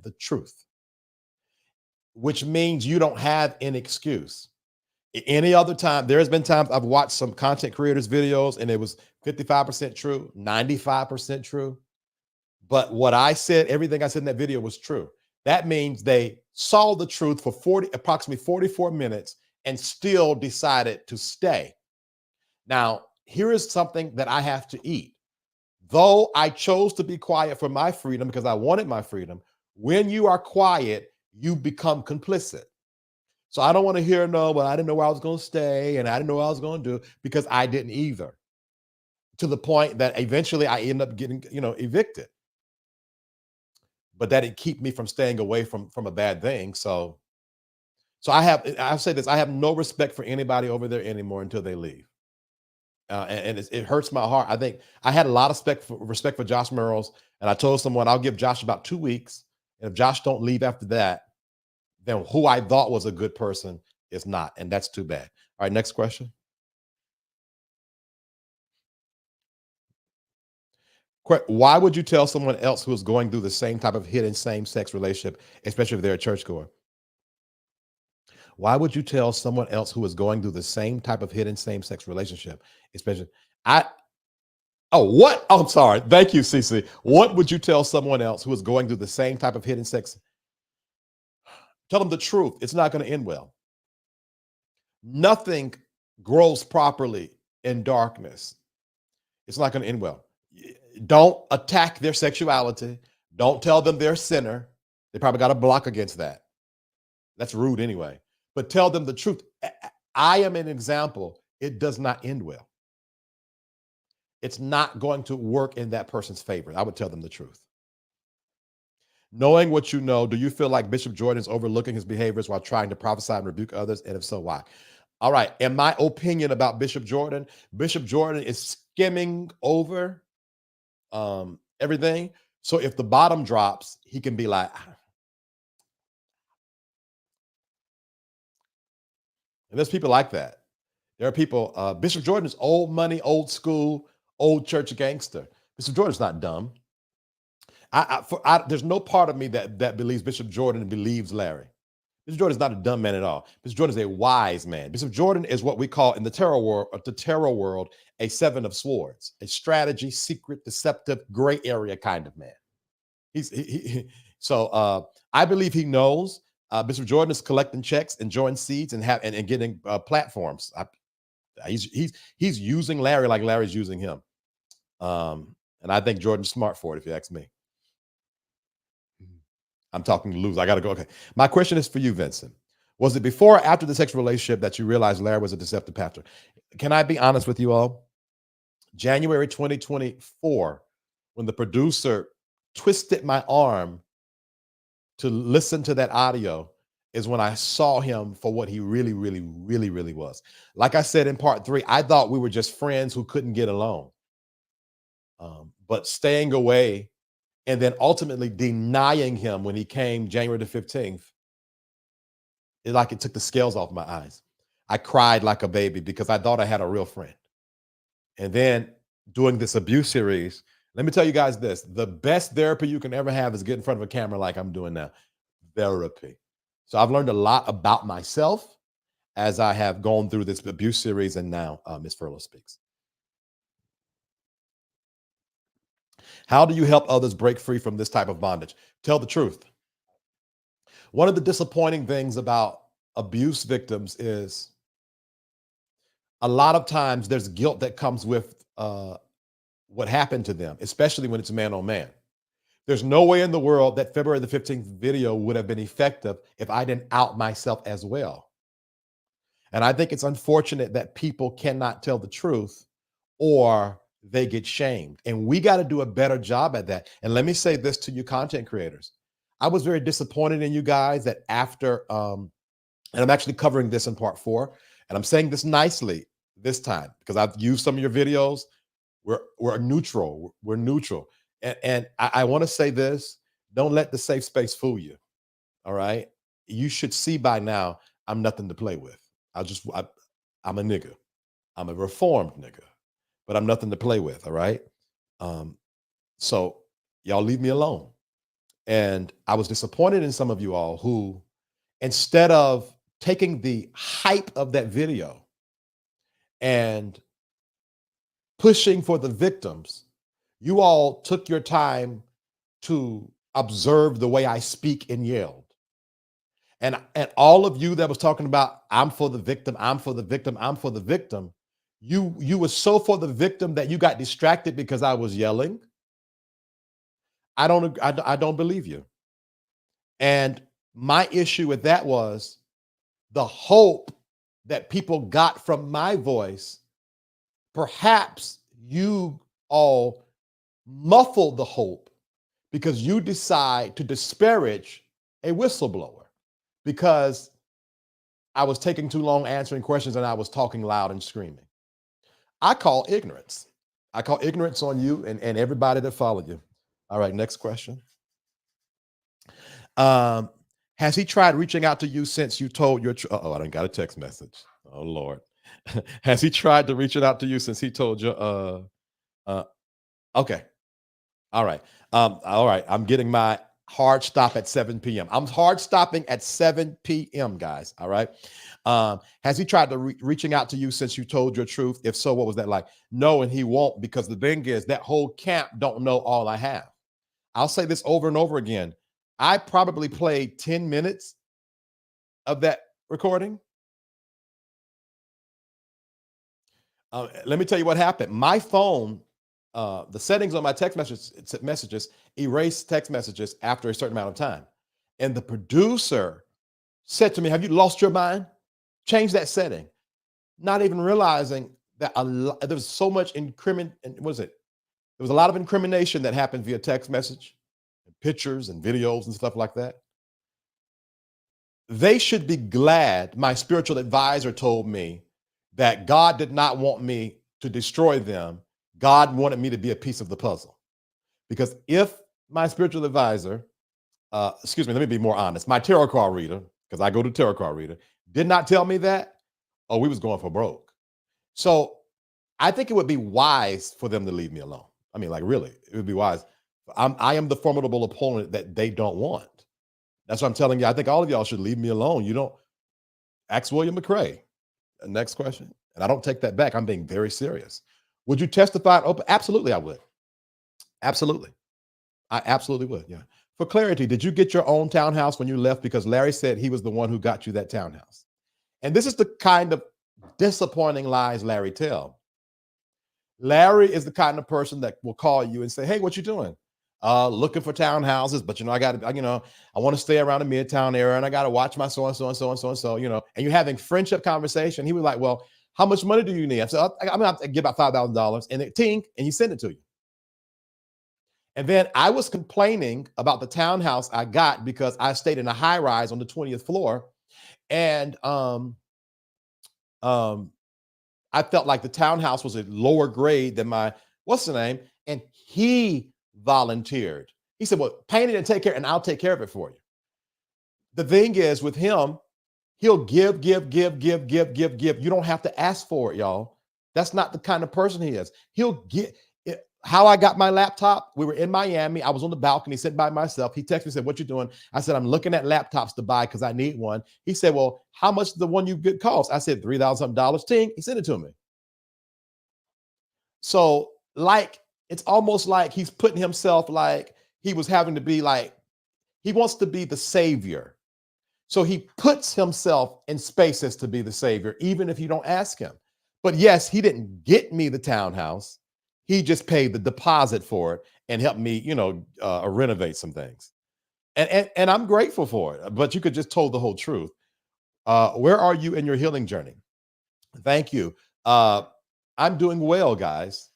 the truth, which means you don't have an excuse. Any other time, there's been times I've watched some content creators' videos and it was 55% true, 95% true. But what I said, everything I said in that video was true. That means they saw the truth for approximately 44 minutes and still decided to stay. Now, here is something that I have to eat. Though I chose to be quiet for my freedom because I wanted my freedom, when you are quiet, you become complicit. So I don't want to hear, no, but I didn't know where I was going to stay and I didn't know what I was going to do, because I didn't either. To the point that eventually I end up getting, evicted. But that didn't keep me from staying away from a bad thing. So I'll say this, I have no respect for anybody over there anymore until they leave. And it hurts my heart. I think I had a lot of respect for Josh Merles, and I told someone I'll give Josh about 2 weeks. And if Josh don't leave after that, then who I thought was a good person is not. And that's too bad. All right, next question. Why would you tell someone else who is going through the same type of hidden same-sex relationship, especially if they're a churchgoer? Why would you tell someone else who is going through the same type of hidden same-sex relationship, especially what? Oh, I'm sorry. Thank you, Cece. What would you tell someone else who is going through the same type of hidden sex? Tell them the truth. It's not going to end well. Nothing grows properly in darkness. It's not going to end well. Don't attack their sexuality. Don't tell them they're a sinner. They probably got a block against that. That's rude anyway. But tell them the truth. I am an example. It does not end well. It's not going to work in that person's favor. I would tell them the truth. Knowing what you know, do you feel like Bishop Jordan is overlooking his behaviors while trying to prophesy and rebuke others? And if so, why? All right. In my opinion about Bishop Jordan is skimming over everything. So if the bottom drops, he can be like, and there's people like that. There are people, Bishop Jordan is old money, old school, old church gangster. Bishop Jordan's not dumb. There's no part of me that believes Bishop Jordan believes Larry. Bishop Jordan is not a dumb man at all. Bishop Jordan is a wise man. Bishop Jordan is what we call in the tarot world, a seven of swords, a strategy, secret, deceptive, gray area kind of man. So I believe he knows. Bishop Jordan is collecting checks, enjoying seeds, and getting platforms. He's using Larry like Larry's using him. And I think Jordan's smart for it, if you ask me. I'm talking to lose. I got to go. Okay. My question is for you, Vincent. Was it before or after the sexual relationship that you realized Larry was a deceptive pastor? Can I be honest with you all? January 2024, when the producer twisted my arm to listen to that audio, is when I saw him for what he really, really, really, really was. Like I said in part 3, I thought we were just friends who couldn't get along. But staying away and then ultimately denying him when he came January the 15th, it took the scales off my eyes. I cried like a baby because I thought I had a real friend. And then doing this abuse series, let me tell you guys this, the best therapy you can ever have is get in front of a camera like I'm doing now. Therapy. So I've learned a lot about myself as I have gone through this abuse series, and now Ms. Furlow Speaks. How do you help others break free from this type of bondage? Tell the truth. One of the disappointing things about abuse victims is a lot of times there's guilt that comes with what happened to them, especially when it's man on man. There's no way in the world that February the 15th video would have been effective if I didn't out myself as well. And I think it's unfortunate that people cannot tell the truth or they get shamed. And we got to do a better job at that. And let me say this to you content creators. I was very disappointed in you guys that after, and I'm actually covering this in part 4, and I'm saying this nicely this time because I've used some of your videos. We're neutral. We're neutral. And I want to say this, don't let the safe space fool you. All right. You should see by now, I'm nothing to play with. I'm a nigga. I'm a reformed nigga, but I'm nothing to play with. All right. So y'all leave me alone. And I was disappointed in some of you all who, instead of taking the hype of that video and pushing for the victims, you all took your time to observe the way I speak and yelled. And all of you that was talking about, I'm for the victim, I'm for the victim, I'm for the victim, you were so for the victim that you got distracted because I was yelling. I don't believe you. And my issue with that was the hope that people got from my voice. Perhaps you all muffled the hope because you decide to disparage a whistleblower because I was taking too long answering questions and I was talking loud and screaming. I call ignorance. I call ignorance on you and everybody that followed you. All right, next question. Has he tried reaching out to you since you told your I done got a text message. Oh Lord. Has he tried to reach out to you since he told you okay. All right. All right. I'm getting my hard stop at 7 p.m. I'm hard stopping at 7 p.m., guys. All right. Has he tried to reaching out to you since you told your truth? If so, what was that like? No, and he won't, because the thing is that whole camp don't know all I have. I'll say this over and over again. I probably played 10 minutes of that recording. Let me tell you what happened. My phone, the settings on my text messages erase text messages after a certain amount of time. And the producer said to me, "Have you lost your mind? Change that setting." Not even realizing that there was so much What was it? There was a lot of incrimination that happened via text message, pictures and videos and stuff like that. They should be glad my spiritual advisor told me that God did not want me to destroy them. God wanted me to be a piece of the puzzle. Because if my spiritual advisor, excuse me, let me be more honest, my tarot card reader, because I go to tarot card reader, did not tell me that, oh, we was going for broke. So I think it would be wise for them to leave me alone. I mean, like, really, it would be wise. I am the formidable opponent that they don't want. That's what I'm telling you. I think all of y'all should leave me alone. You don't ask William McRae. Next question. And I don't take that back. I'm being very serious. Would you testify open? Absolutely, I would. Absolutely. I absolutely would. Yeah. For clarity, did you get your own townhouse when you left? Because Larry said he was the one who got you that townhouse. And this is the kind of disappointing lies Larry tells. Larry is the kind of person that will call you and say, "Hey, what you doing?" Looking for townhouses, but I got to, I want to stay around the Midtown area, and I got to watch my so and so and so and so and so, and you're having friendship conversation. He was like, "Well, how much money do you need?" I said, "I'm gonna have to give about $5,000," and it tink, and he sent it to you. And then I was complaining about the townhouse I got because I stayed in a high rise on the 20th floor, and I felt like the townhouse was a lower grade than my what's the name, and he volunteered. He said, "Well, paint it and take care, and I'll take care of it for you." The thing is, with him, he'll give. You don't have to ask for it, y'all. That's not the kind of person he is. He'll get it. How I got my laptop, we were in Miami. I was on the balcony sitting by myself. He texted me, said, "What you doing?" I said, "I'm looking at laptops to buy because I need one." He said, "Well, how much the one you get cost?" I said, $3,000. Ting, he sent it to me. So, like, it's almost like he's putting himself like he was having to be like, he wants to be the savior. So he puts himself in spaces to be the savior, even if you don't ask him. But yes, he didn't get me the townhouse. He just paid the deposit for it and helped me, renovate some things. And I'm grateful for it. But you could just told the whole truth. Where are you in your healing journey? Thank you. I'm doing well, guys.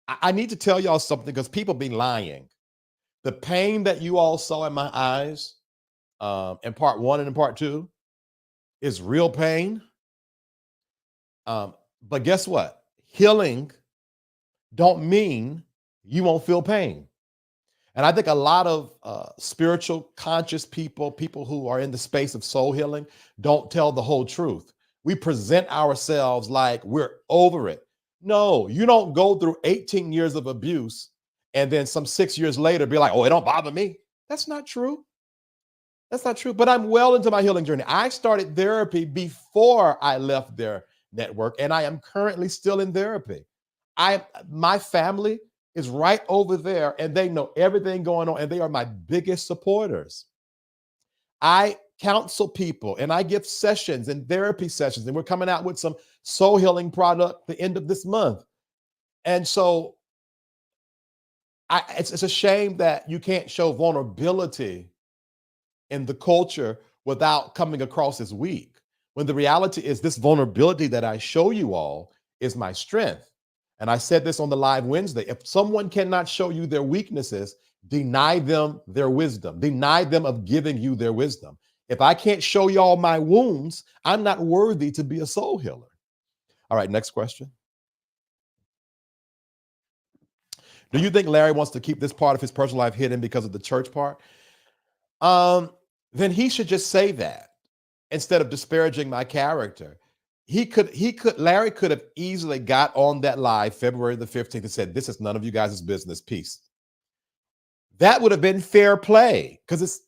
I need to tell y'all something because people be lying. The pain that you all saw in my eyes in part 1 and in part 2 is real pain. But guess what? Healing don't mean you won't feel pain. And I think a lot of spiritual conscious people who are in the space of soul healing, don't tell the whole truth. We present ourselves like we're over it. No, you don't go through 18 years of abuse and then some 6 years later be like, "Oh, it don't bother me." That's not true. That's not true. But I'm well into my healing journey. I started therapy before I left their network, and I am currently still in therapy. My family is right over there, and they know everything going on, and they are my biggest supporters. I counsel people, and I give sessions and therapy sessions, and we're coming out with some soul healing product the end of this month. And so it's a shame that you can't show vulnerability in the culture without coming across as weak, when the reality is this vulnerability that I show you all is my strength. And I said this on the live Wednesday. If someone cannot show you their weaknesses, deny them their wisdom, deny them of giving you their wisdom. If I can't show y'all my wounds, I'm not worthy to be a soul healer. All right, next question. Do you think Larry wants to keep this part of his personal life hidden because of the church part? Then he should just say that instead of disparaging my character. Larry could have easily got on that live February the 15th and said, "This is none of you guys' business. Peace." that would have been fair play because it's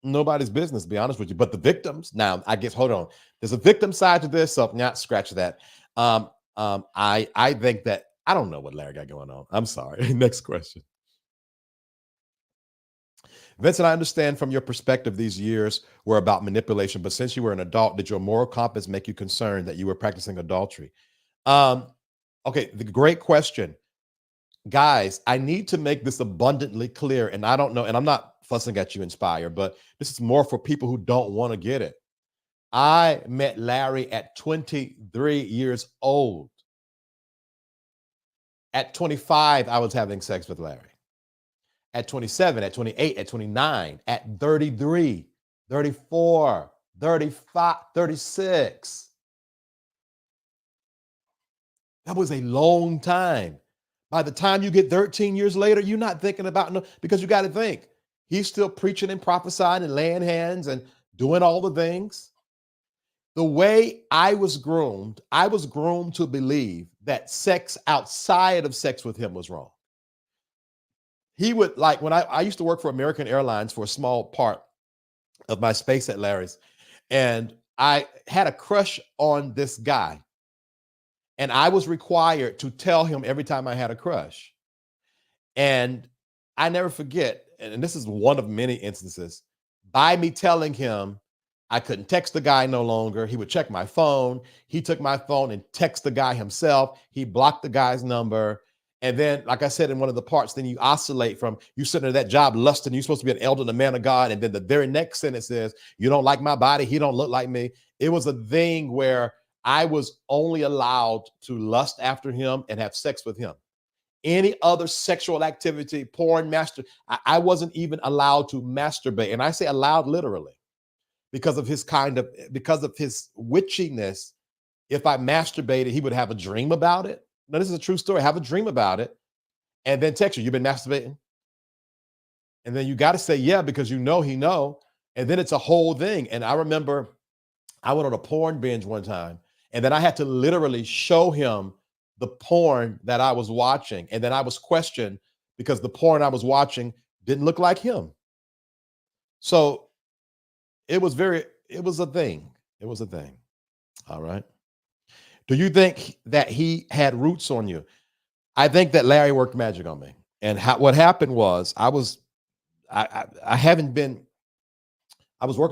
nobody's business, to be honest with you. But the victims, now I guess, hold on. There's a victim side to this, so not scratch that. I think that I don't know what Larry got going on. I'm sorry. Next question. Vincent, I understand from your perspective these years were about manipulation, but since you were an adult, did your moral compass make you concerned that you were practicing adultery? Okay, the great question. Guys, I need to make this abundantly clear, and I don't know, and I'm not fussing at you, Inspire, but this is more for people who don't want to get it. I met Larry at 23 years old. At 25, I was having sex with Larry. At 27, at 28, at 29, at 33, 34, 35, 36. That was a long time. By the time you get 13 years later, you're not thinking about no, because you got to think. He's still preaching and prophesying and laying hands and doing all the things. The way I was groomed to believe that sex outside of sex with him was wrong. He would, like, when I used to work for American Airlines for a small part of my space at Larry's, and I had a crush on this guy. And I was required to tell him every time I had a crush. And I never forget, and this is one of many instances, by me telling him I couldn't text the guy no longer. He would check my phone. He took my phone and text the guy himself. He blocked the guy's number. And then, like I said in one of the parts, then you oscillate from you sitting at that job lusting, you're supposed to be an elder and a man of God. And then the very next sentence says, you don't like my body. He don't look like me. It was a thing where I was only allowed to lust after him and have sex with him. Any other sexual activity, porn, I wasn't even allowed to masturbate. And I say allowed literally because of his witchiness. If I masturbated, he would have a dream about it. Now, this is a true story. Have a dream about it and then text you, you've been masturbating? And then you got to say, yeah, because he know. And then it's a whole thing. And I remember I went on a porn binge one time. And then I had to literally show him the porn that I was watching. And then I was questioned because the porn I was watching didn't look like him. So it was a thing. It was a thing. All right. Do you think that he had roots on you? I think that Larry worked magic on me. And what happened was I was working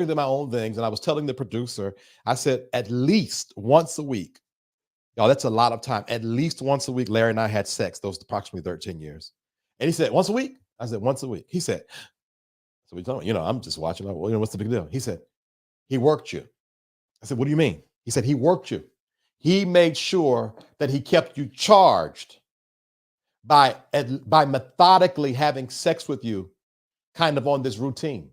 through my own things, and I was telling the producer, I said, at least once a week, y'all, that's a lot of time. At least once a week, Larry and I had sex. Those approximately 13 years. And he said, once a week? I said, once a week. He said, so we don't, I'm just watching. What's the big deal? He said, he worked you. I said, what do you mean? He said, he worked you. He made sure that he kept you charged by methodically having sex with you kind of on this routine.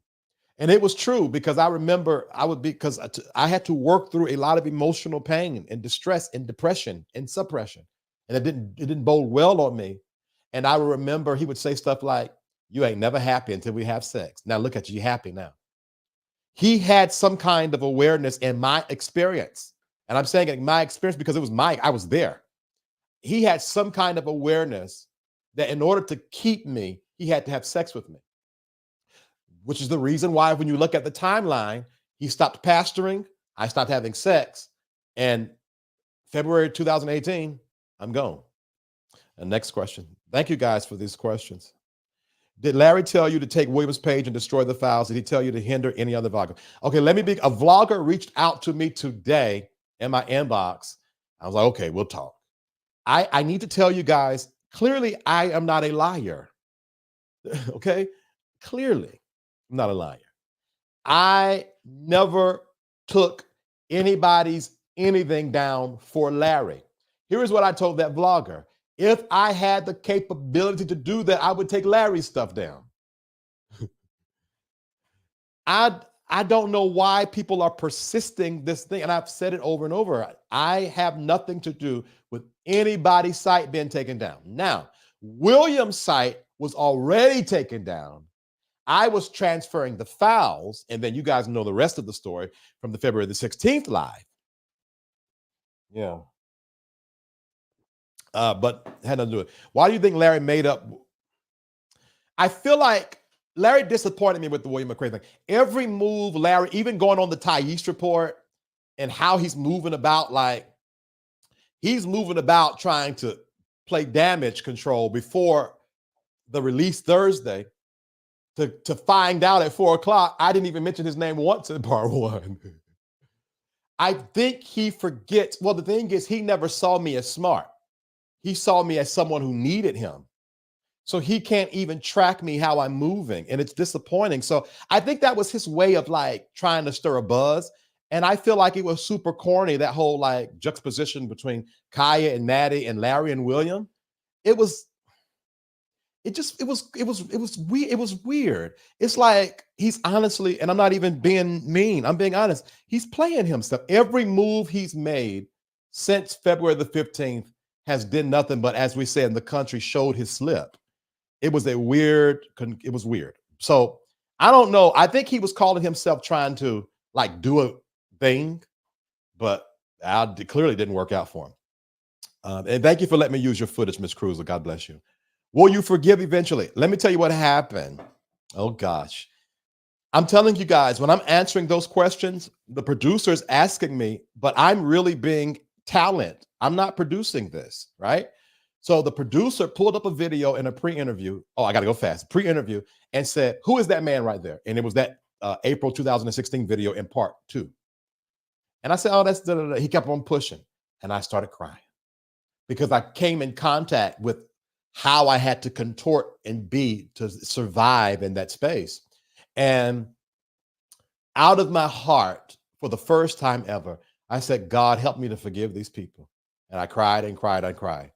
And it was true because I remember because I had to work through a lot of emotional pain and distress and depression and suppression. And it didn't bode well on me. And I remember he would say stuff like, you ain't never happy until we have sex. Now look at you, you're happy now. He had some kind of awareness in my experience. And I'm saying in my experience because it was I was there. He had some kind of awareness that in order to keep me, he had to have sex with me. Which is the reason why when you look at the timeline, he stopped pastoring, I stopped having sex, and February 2018, I'm gone. And next question. Thank you guys for these questions. Did Larry tell you to take William's page and destroy the files? Did he tell you to hinder any other vlogger? Okay, a vlogger reached out to me today in my inbox. I was like, okay, we'll talk. I need to tell you guys, clearly I am not a liar. Okay, clearly. I'm not a liar. I never took anything down for Larry. Here is what I told that vlogger. If I had the capability to do that, I would take Larry's stuff down. I don't know why people are persisting this thing. And I've said it over and over. I have nothing to do with anybody's site being taken down. Now, William's site was already taken down. I was transferring the files, and then you guys know the rest of the story from the February the 16th live. Yeah. But had nothing to do with it. Why do you think Larry made up? I feel like Larry disappointed me with the William McRae thing. Every move, Larry, even going on the Thais report and how he's moving about, like he's moving about trying to play damage control before the release Thursday to find out at 4:00. I didn't even mention his name once in part one. I think he forgets. Well, the thing is, he never saw me as smart. He saw me as someone who needed him. So he can't even track me how I'm moving. And it's disappointing. So I think that was his way of like trying to stir a buzz. And I feel like it was super corny, that whole like juxtaposition between Kaya and Natty and Larry and William. It was weird. It was weird. It's like he's honestly, and I'm not even being mean, I'm being honest. He's playing himself. Every move he's made since February the 15th has done nothing but, as we said in the country, showed his slip. It was weird. So I don't know. I think he was calling himself trying to like do a thing, but it clearly didn't work out for him. And thank you for letting me use your footage, Miss Cruiser. God bless you. Will you forgive eventually? Let me tell you what happened. Oh gosh. I'm telling you guys, when I'm answering those questions, the producer's asking me, but I'm really being talent. I'm not producing this, right? So the producer pulled up a video in a pre-interview. Oh, I got to go fast. Pre-interview, and said, "Who is that man right there?" And it was that April 2016 video in part 2. And I said, "Oh, that's da, da, da." He kept on pushing, and I started crying because I came in contact with how I had to contort and be to survive in that space. And out of my heart, for the first time ever, I said, "God, help me to forgive these people." And I cried and cried and cried.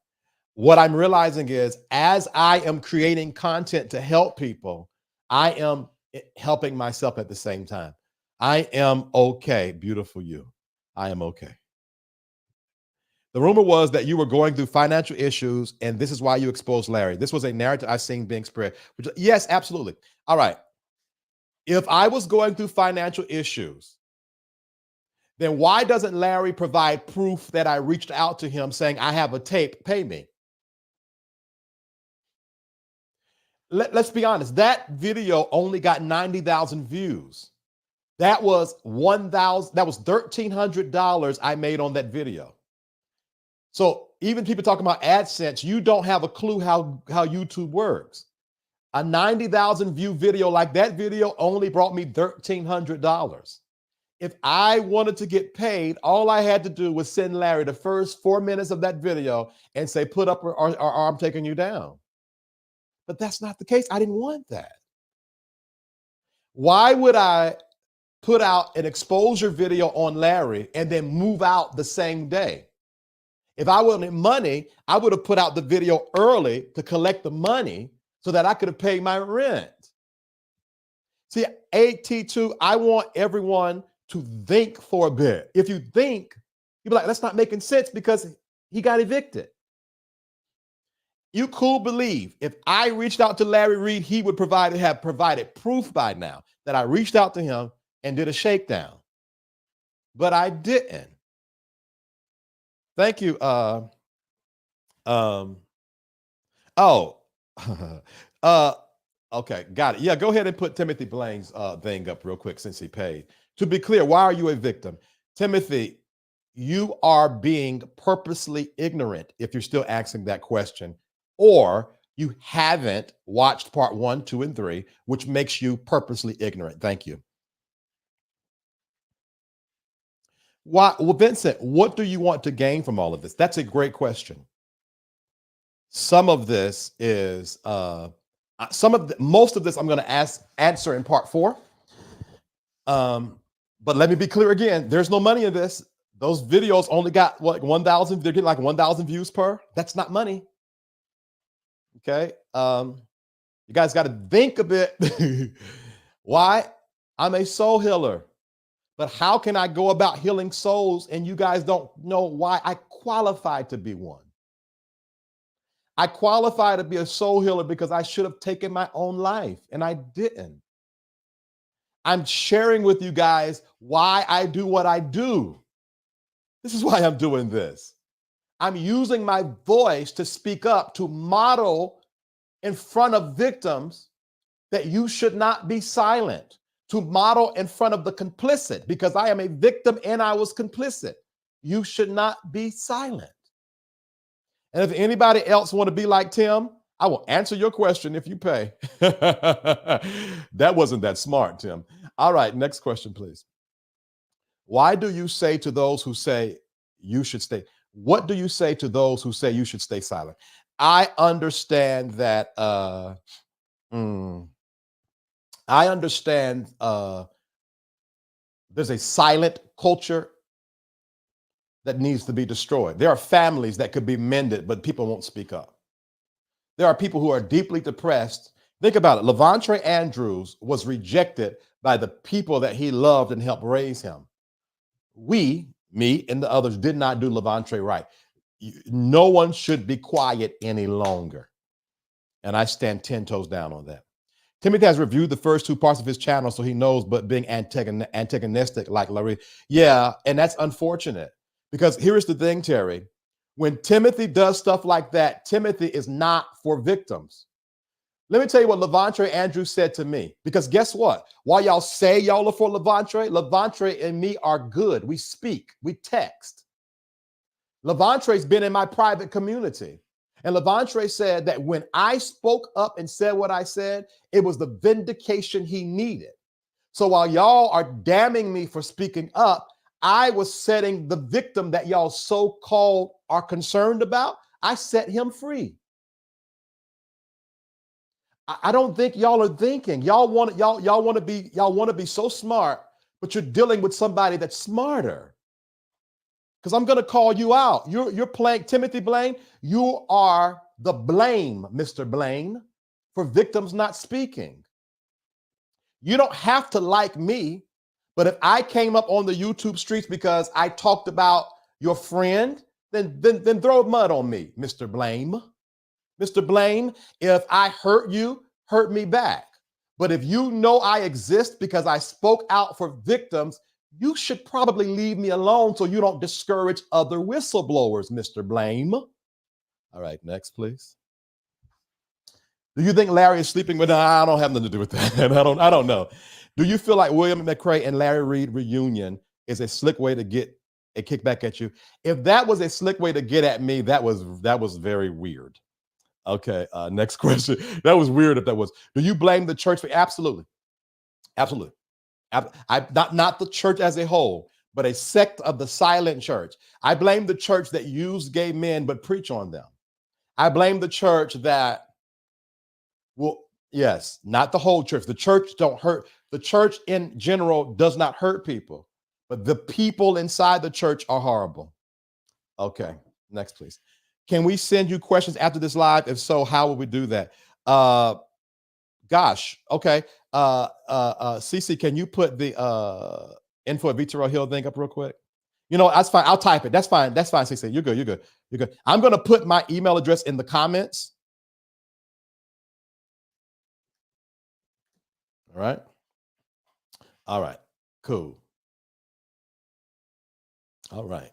What I'm realizing is, as I am creating content to help people, I am helping myself at the same time. I am okay, beautiful you. I am okay. The rumor was that you were going through financial issues, and this is why you exposed Larry. This was a narrative I've seen being spread. Yes, absolutely. All right. If I was going through financial issues, then why doesn't Larry provide proof that I reached out to him saying, "I have a tape, pay me"? Let's be honest. That video only got 90,000 views. That was $1,300 I made on that video. So even people talking about AdSense, you don't have a clue how YouTube works. A 90,000 view video like that video only brought me $1,300. If I wanted to get paid, all I had to do was send Larry the first 4 minutes of that video and say, "Put up or I'm taking you down." But that's not the case. I didn't want that. Why would I put out an exposure video on Larry and then move out the same day? If I wanted money, I would have put out the video early to collect the money so that I could have paid my rent. See, AT2, I want everyone to think for a bit. If you think, you'll be like, "That's not making sense because he got evicted." You could believe if I reached out to Larry Reid, he would have provided proof by now that I reached out to him and did a shakedown. But I didn't. Thank you. Okay, got it. Yeah, go ahead and put Timothy Blaine's thing up real quick since he paid. To be clear, why are you a victim? Timothy, you are being purposely ignorant if you're still asking that question, or you haven't watched part 1, 2, and 3, which makes you purposely ignorant. Thank you. Why? Well, Vincent, what do you want to gain from all of this? That's a great question. Some of this is most of this I'm going to answer in part 4. But let me be clear again. There's no money in this. Those videos only got what, 1,000? They're getting like 1,000 views per. That's not money. Okay. You guys got to think a bit. Why? I'm a soul healer. But how can I go about healing souls and you guys don't know why I qualified to be one? I qualified to be a soul healer because I should have taken my own life, and I didn't. I'm sharing with you guys why I do what I do. This is why I'm doing this. I'm using my voice to speak up, to model in front of victims that you should not be silent, to model in front of the complicit, because I am a victim and I was complicit. You should not be silent. And if anybody else want to be like Tim, I will answer your question if you pay. That wasn't that smart, Tim. All right, next question, please. Why do you say to those who say you should stay? What do you say to those who say you should stay silent? I understand that. I understand there's a silent culture that needs to be destroyed. There are families that could be mended, but people won't speak up. There are people who are deeply depressed. Think about it. LaVonTraye Andrews was rejected by the people that he loved and helped raise him. We, me and the others, did not do LaVonTraye right. No one should be quiet any longer. And I stand 10 toes down on that. Timothy has reviewed the first 2 parts of his channel, so he knows, but being antagonistic like Larry. Yeah, and that's unfortunate. Because here's the thing, Terry. When Timothy does stuff like that, Timothy is not for victims. Let me tell you what LaVonTraye Andrews said to me. Because guess what? While y'all say y'all are for LaVonTraye and me are good. We speak, we text. LaVonTraye's been in my private community. And LaVonTraye said that when I spoke up and said what I said, it was the vindication he needed. So while y'all are damning me for speaking up, I was setting the victim that y'all so-called are concerned about. I set him free. I don't think y'all are thinking. Y'all want to be so smart, but you're dealing with somebody that's smarter. Because I'm going to call you out. You're playing Timothy Blaine. You are the blame, Mr. Blaine, for victims not speaking. You don't have to like me, but if I came up on the YouTube streets because I talked about your friend, then throw mud on me, Mr. Blame. Mr. Blame, if I hurt you, hurt me back. But if you know I exist because I spoke out for victims, you should probably leave me alone so you don't discourage other whistleblowers, Mr. Blame. All right, next, please. Do you think Larry is sleeping with? I don't have nothing to do with that. I don't know. Do you feel like William McRae and Larry Reid reunion is a slick way to get a kickback at you? If that was a slick way to get at me, that was very weird. Okay, next question. That was weird if that was. Do you blame the church for? Absolutely. Absolutely. Not the church as a whole, but a sect of the silent church. I blame the church that used gay men but preach on them. I blame the church that, well, yes, not the whole church. The church don't hurt. The church in general does not hurt people, but the people inside the church are horrible. Okay, next, please. Can we send you questions after this live? If so, how will we do that? Gosh, okay. CC, can you put the info at Terrill Hill thing up real quick? You know, that's fine. I'll type it. That's fine. That's fine, CC. You're good. You're good. You're good. I'm going to put my email address in the comments. All right. All right. Cool. All right.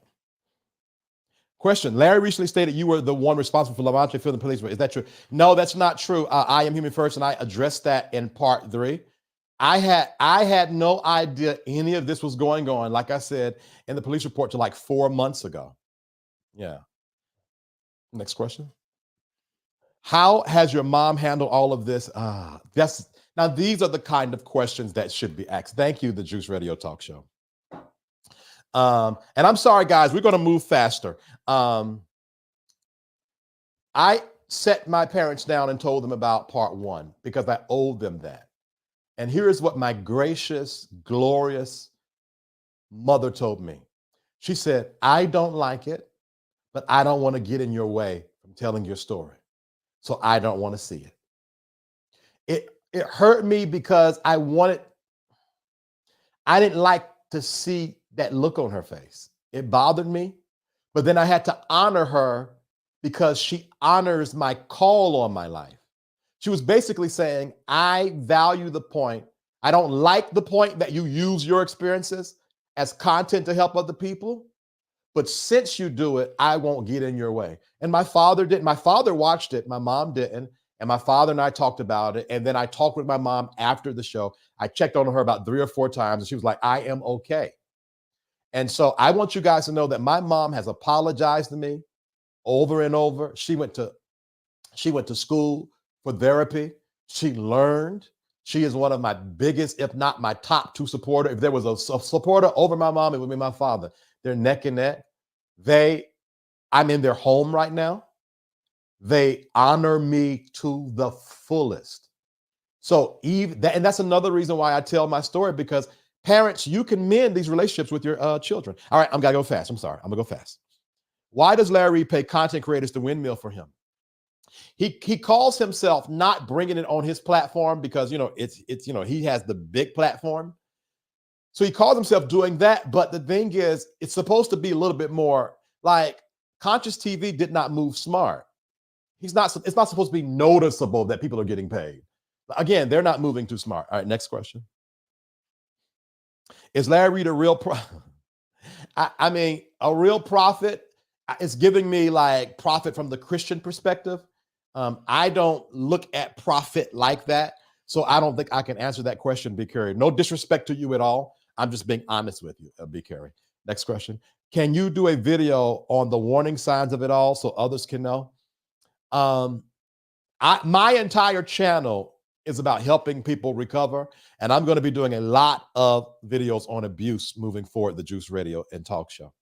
Question. Larry recently stated you were the one responsible for LaVonTraye filming police. Is that true? No, that's not true. I am human first, and I addressed that in part 3. I had no idea any of this was going on, like I said, in the police report till like 4 months ago. Yeah. Next question. How has your mom handled all of this? Now these are the kind of questions that should be asked. Thank you, the Juice Radio Talk Show. And I'm sorry, guys, we're going to move faster. I set my parents down and told them about part 1 because I owed them that. And here is what my gracious, glorious mother told me. She said, I don't like it, but I don't want to get in your way from telling your story. So I don't want to see it. It hurt me because I didn't like to see that look on her face. It bothered me, but then I had to honor her because she honors my call on my life. She was basically saying, I value the point. I don't like the point that you use your experiences as content to help other people, but since you do it, I won't get in your way. And my father didn't. My father watched it. My mom didn't. And my father and I talked about it. And then I talked with my mom after the show. I checked on her about 3 or 4 times, and she was like, I am okay. And so I want you guys to know that my mom has apologized to me over and over. She went to school for therapy. She learned. She is one of my biggest, if not my top 2 supporter. If there was a supporter over my mom, it would be my father. They're neck and neck. I'm in their home right now. They honor me to the fullest. So and that's another reason why I tell my story, because parents, you can mend these relationships with your children. All right, I'm gonna go fast. I'm sorry, I'm gonna go fast. Why does Larry Reid pay content creators to windmill for him? He calls himself not bringing it on his platform because it's he has the big platform. So he calls himself doing that, but the thing is, it's supposed to be a little bit more like Conscious TV did not move smart. It's not supposed to be noticeable that people are getting paid. Again, they're not moving too smart. All right, next question. Is Larry Reid a real I mean, a real prophet? It's giving me like prophet from the Christian perspective. I don't look at prophet like that. So I don't think I can answer that question, B. Carey. No disrespect to you at all. I'm just being honest with you, B. Carey. Next question. Can you do a video on the warning signs of it all so others can know? My entire channel is about helping people recover, and I'm going to be doing a lot of videos on abuse moving forward, the Juice Radio and Talk Show.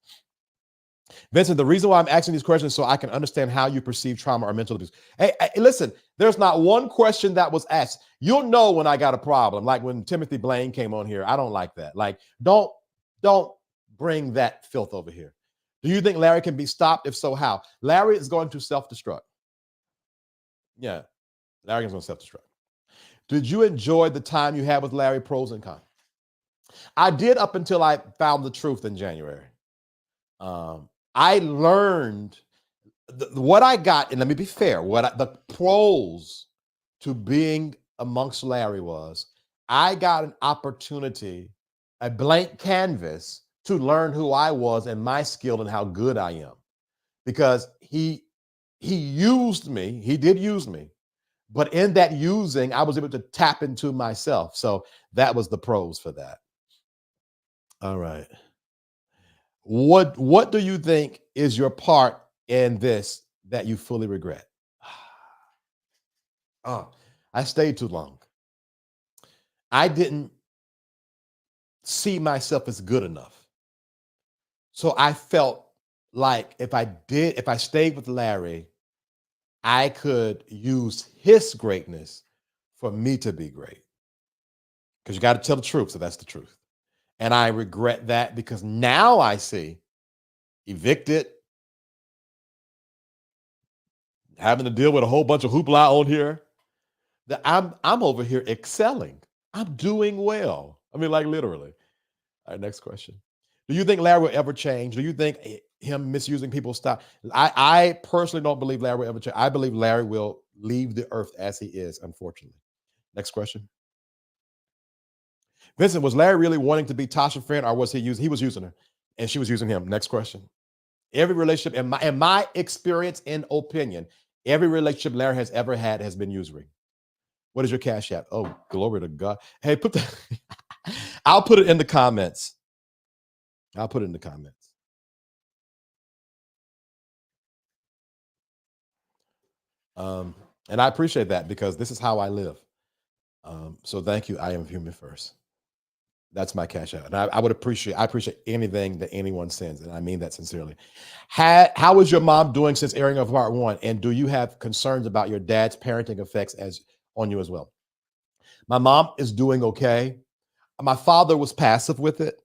Vincent, the reason why I'm asking these questions is so I can understand how you perceive trauma or mental abuse. Hey, listen, there's not one question that was asked. You'll know when I got a problem, like when Timothy Blaine came on here. I don't like that. Like, don't bring that filth over here. Do you think Larry can be stopped? If so, how? Larry is going to self-destruct. Yeah, Larry is going to self-destruct. Did you enjoy the time you had with Larry, pros and cons? I did up until I found the truth in January. I learned what I got, and let me be fair, the pros to being amongst Larry was I got an opportunity, a blank canvas to learn who I was and my skill and how good I am. Because he used me, he did use me, but in that using, I was able to tap into myself. So that was the pros for that. All right. What do you think is your part in this that you fully regret? Oh, I stayed too long. I didn't see myself as good enough. So I felt like if I stayed with Larry, I could use his greatness for me to be great. Because you got to tell the truth, so that's the truth. And I regret that because now I see evicted, having to deal with a whole bunch of hoopla on here, that I'm over here excelling. I'm doing well. I mean, like literally. All right, next question. Do you think Larry will ever change? Do you think him misusing people's stuff? I personally don't believe Larry will ever change. I believe Larry will leave the earth as he is, unfortunately. Next question. Vincent, was Larry really wanting to be Tasha's friend, or was he was using her and she was using him? Next question. Every relationship, in my experience and opinion, every relationship Larry has ever had has been usury. What is your cash app? Oh, glory to God. Hey, I'll put it in the comments. I'll put it in the comments. And I appreciate that because this is how I live. So thank you. I am human first. That's my cash out. And I appreciate anything that anyone sends. And I mean that sincerely. How is your mom doing since airing of part 1? And do you have concerns about your dad's parenting effects on you as well? My mom is doing okay. My father was passive with it.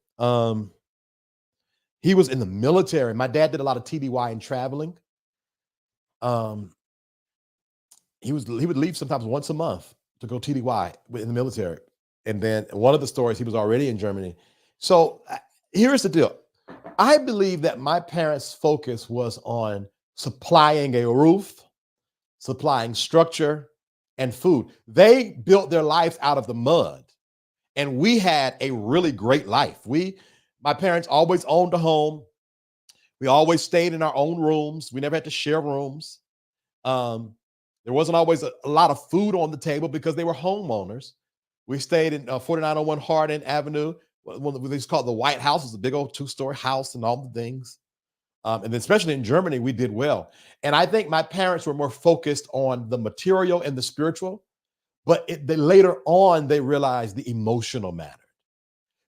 He was in the military. My dad did a lot of TDY and traveling. He would leave sometimes once a month to go TDY in the military. And then one of the stories, he was already in Germany. So here's the deal. I believe that my parents' focus was on supplying a roof, supplying structure, and food. They built their lives out of the mud. And we had a really great life. My parents always owned a home. We always stayed in our own rooms. We never had to share rooms. There wasn't always a lot of food on the table because they were homeowners. We stayed in 4901 Hardin Avenue. What they call it the White House. It's a big old 2-story house and all the things. And then especially in Germany, we did well. And I think my parents were more focused on the material and the spiritual, but later on, they realized the emotional mattered.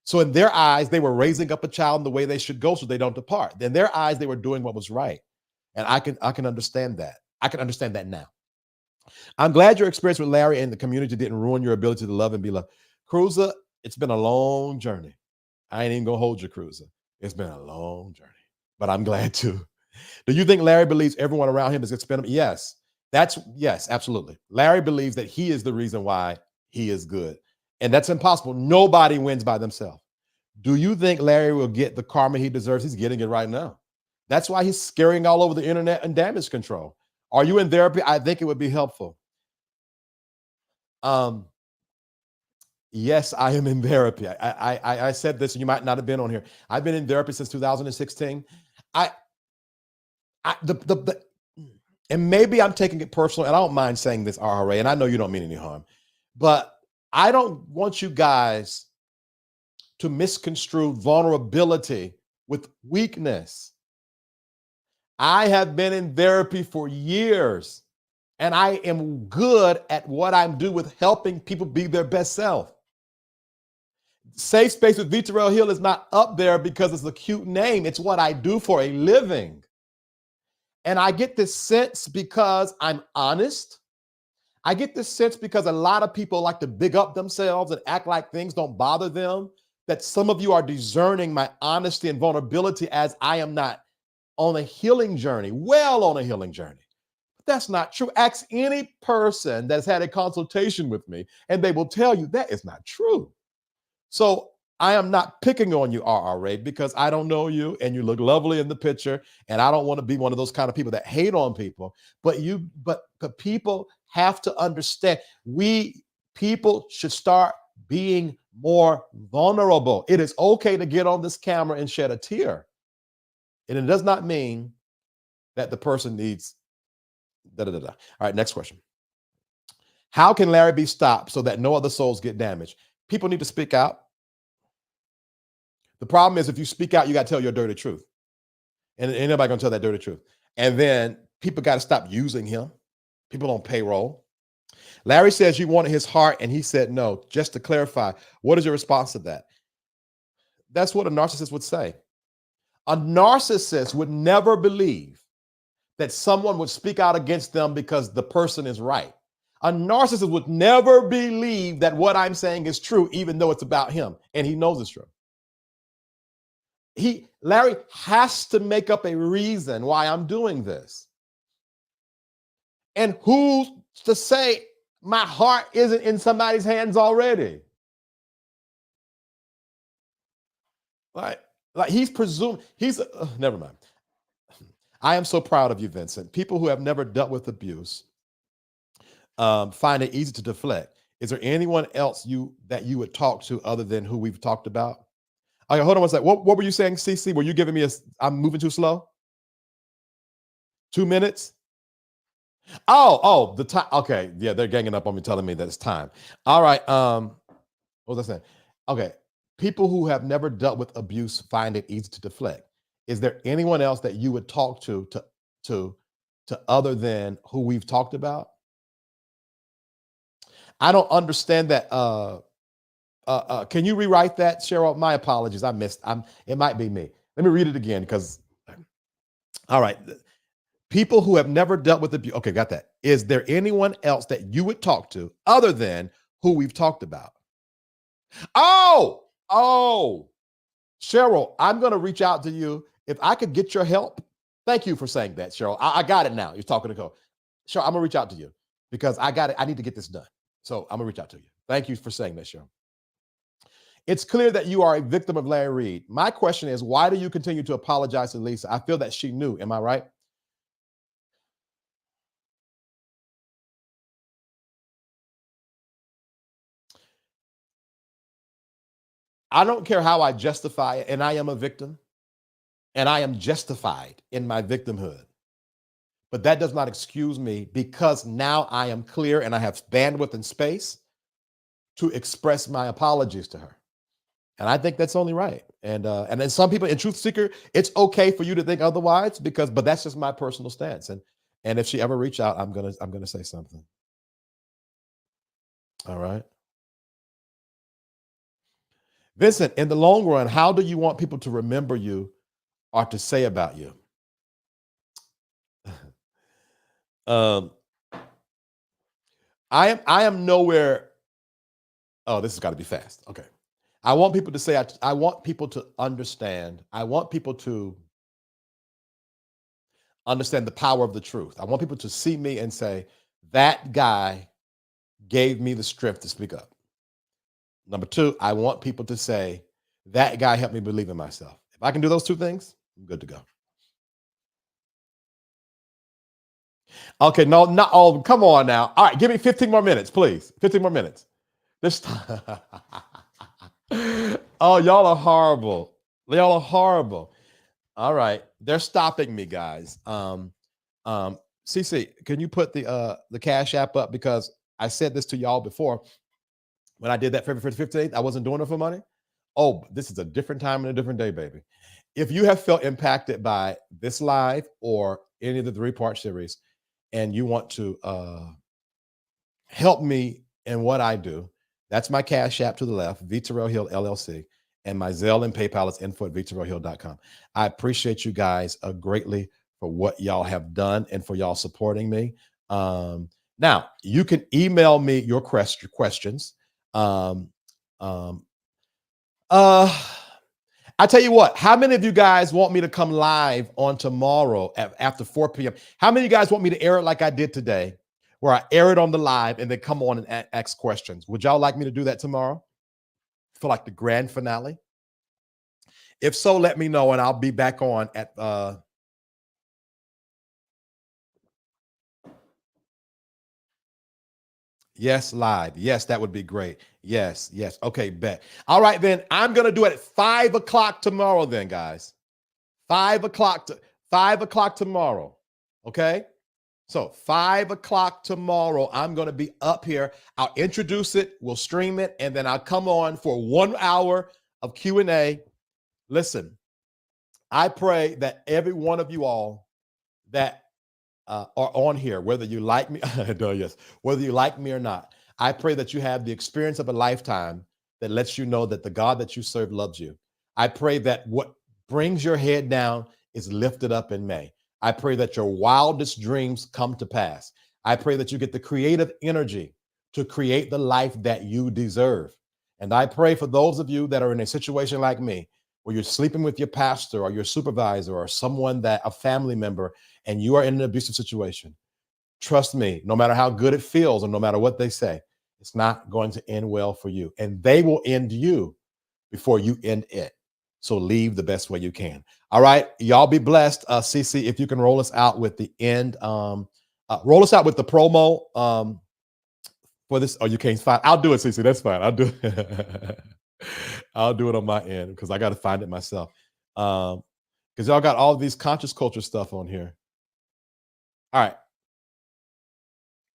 So in their eyes, they were raising up a child in the way they should go so they don't depart. In their eyes, they were doing what was right. And I can understand that. I can understand that now. I'm glad your experience with Larry and the community didn't ruin your ability to love and be loved. Cruiser, it's been a long journey. I ain't even gonna hold you, Cruiser. It's been a long journey, but I'm glad to. Do you think Larry believes everyone around him is expendable? Yes. Yes, absolutely. Larry believes that he is the reason why he is good. And that's impossible. Nobody wins by themselves. Do you think Larry will get the karma he deserves? He's getting it right now. That's why he's scurrying all over the internet and damage control. Are you in therapy? I think it would be helpful. Yes, I am in therapy. I said this, and you might not have been on here. I've been in therapy since 2016. And maybe I'm taking it personal, and I don't mind saying this, RRA, and I know you don't mean any harm, but I don't want you guys to misconstrue vulnerability with weakness. I have been in therapy for years, and I am good at what I do with helping people be their best self. Safe Space with Terrill Hill is not up there because it's a cute name. It's what I do for a living. And I get this sense because I'm honest. I get this sense because a lot of people like to big up themselves and act like things don't bother them, that some of you are discerning my honesty and vulnerability as I am not on a healing journey, well on a healing journey. But that's not true. Ask any person that's had a consultation with me, and they will tell you that is not true. So I am not picking on you, RRA, because I don't know you and you look lovely in the picture. And I don't want to be one of those kind of people that hate on people. But people have to understand people should start being more vulnerable. It is okay to get on this camera and shed a tear. And it does not mean that the person needs da-da-da-da. All right, next question. How can Larry be stopped so that no other souls get damaged? People need to speak out. The problem is if you speak out, you got to tell your dirty truth. And ain't nobody going to tell that dirty truth. And then people got to stop using him. People on payroll. Larry says you wanted his heart and he said no. Just to clarify, what is your response to that? That's what a narcissist would say. A narcissist would never believe that someone would speak out against them because the person is right. A narcissist would never believe that what I'm saying is true, even though it's about him, and he knows it's true. Larry has to make up a reason why I'm doing this. And who's to say my heart isn't in somebody's hands already? Like he's presumed, never mind. I am so proud of you, Vincent. People who have never dealt with abuse find it easy to deflect. Is there anyone else that you would talk to other than who we've talked about? Okay, hold on one second. What were you saying, CC? Were you giving me I'm moving too slow? 2 minutes? Oh, the time. Okay, yeah, they're ganging up on me telling me that it's time. All right, what was I saying? Okay, people who have never dealt with abuse find it easy to deflect. Is there anyone else that you would talk to other than who we've talked about? I don't understand that. Can you rewrite that, Cheryl? My apologies. It might be me. Let me read it again because, all right. People who have never dealt with abuse. Okay, got that. Is there anyone else that you would talk to other than who we've talked about? Oh, Cheryl, I'm going to reach out to you. If I could get your help. Thank you for saying that, Cheryl. I got it now. You're talking to Cole. Cheryl, I'm going to reach out to you because I got it. I need to get this done. So I'm going to reach out to you. Thank you for saying that, Cheryl. It's clear that you are a victim of Larry Reid. My question is, why do you continue to apologize to Alisa? I feel that she knew. Am I right? I don't care how I justify it, and I am a victim, and I am justified in my victimhood. but that does not excuse me, because now I am clear and I have bandwidth and space to express my apologies to her. And I think that's only right. And then some people in Truth Seeker, it's okay for you to think otherwise, but that's just my personal stance. And if she ever reach out, I'm gonna say something. All right. Vincent, in the long run, how do you want people to remember you or to say about you? I am nowhere. Oh, this has got to be fast. Okay. I want people to say, I want people to understand. I want people to understand the power of the truth. I want people to see me and say, that guy gave me the strength to speak up. Number two, I want people to say, that guy helped me believe in myself. If I can do those two things, I'm good to go. Okay, no, not all of them. Come on now. All right, give me 15 more minutes, please. 15 more minutes. This time. Oh, y'all are horrible. Y'all are horrible. All right, they're stopping me, guys. CC, can you put the Cash App up? Because I said this to y'all before. When I did that February 15th, I wasn't doing it for money. Oh, this is a different time and a different day, baby. If you have felt impacted by this live or any of the 3-part series, and you want to help me in what I do, that's my Cash App to the left, V. Terrill Hill LLC, and my Zelle and PayPal is info@vterrellhill.com. I appreciate you guys greatly for what y'all have done and for y'all supporting me. Now, you can email me your questions. I tell you what, how many of you guys want me to come live on tomorrow after 4 p.m.? How many of you guys want me to air it like I did today, where I air it on the live and then come on and ask questions? Would y'all like me to do that tomorrow for like the grand finale? If so, let me know and I'll be back on at yes, live. Yes, that would be great. Yes. Okay, bet. All right, then I'm gonna do it at 5 o'clock tomorrow, then, guys. 5 o'clock tomorrow. Okay. So 5 o'clock tomorrow, I'm gonna be up here. I'll introduce it, we'll stream it, and then I'll come on for 1 hour of Q&A. Listen, I pray that every one of you all that are on here, whether you like me, whether you like me or not, I pray that you have the experience of a lifetime that lets you know that the God that you serve loves you. I pray that what brings your head down is lifted up in May. I pray that your wildest dreams come to pass. I pray that you get the creative energy to create the life that you deserve. And I pray for those of you that are in a situation like me, where you're sleeping with your pastor or your supervisor or someone a family member, and you are in an abusive situation. Trust me, no matter how good it feels or no matter what they say, it's not going to end well for you. And they will end you before you end it. So leave the best way you can. All right, y'all be blessed. CC, if you can roll us out with the end, roll us out with the promo for this. Oh, you can't find. I'll do it, CC. That's fine. I'll do it. I'll do it on my end because I got to find it myself. Because y'all got all these conscious culture stuff on here. All right.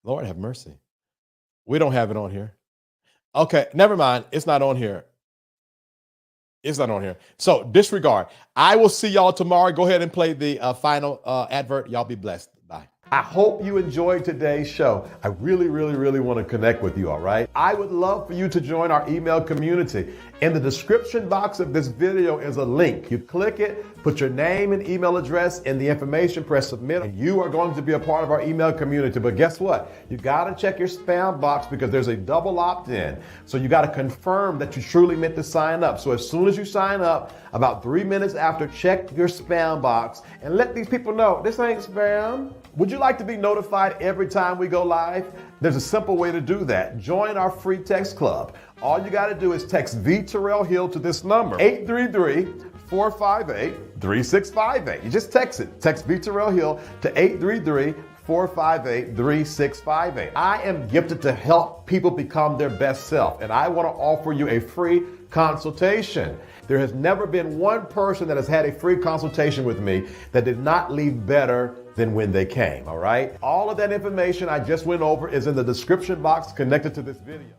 Lord have mercy. We don't have it on here. Okay, never mind. It's not on here. It's not on here. So disregard. I will see y'all tomorrow. Go ahead and play the final advert. Y'all be blessed. Bye. I hope you enjoyed today's show. I really, really, really want to connect with you, all right? I would love for you to join our email community. In the description box of this video is a link. You click it, put your name and email address in the information, press submit, and you are going to be a part of our email community. But guess what? You got to check your spam box because there's a double opt-in. So you got to confirm that you truly meant to sign up. So as soon as you sign up, about 3 minutes after, check your spam box and let these people know this ain't spam. Would you like to be notified every time we go live? There's a simple way to do that. Join our free text club. All you got to do is text V. Terrill Hill to this number, 833-458-3658. You just text it. Text V. Terrill Hill to 833-458-3658. I am gifted to help people become their best self, and I want to offer you a free consultation. There has never been one person that has had a free consultation with me that did not leave better than when they came, all right? All of that information I just went over is in the description box connected to this video.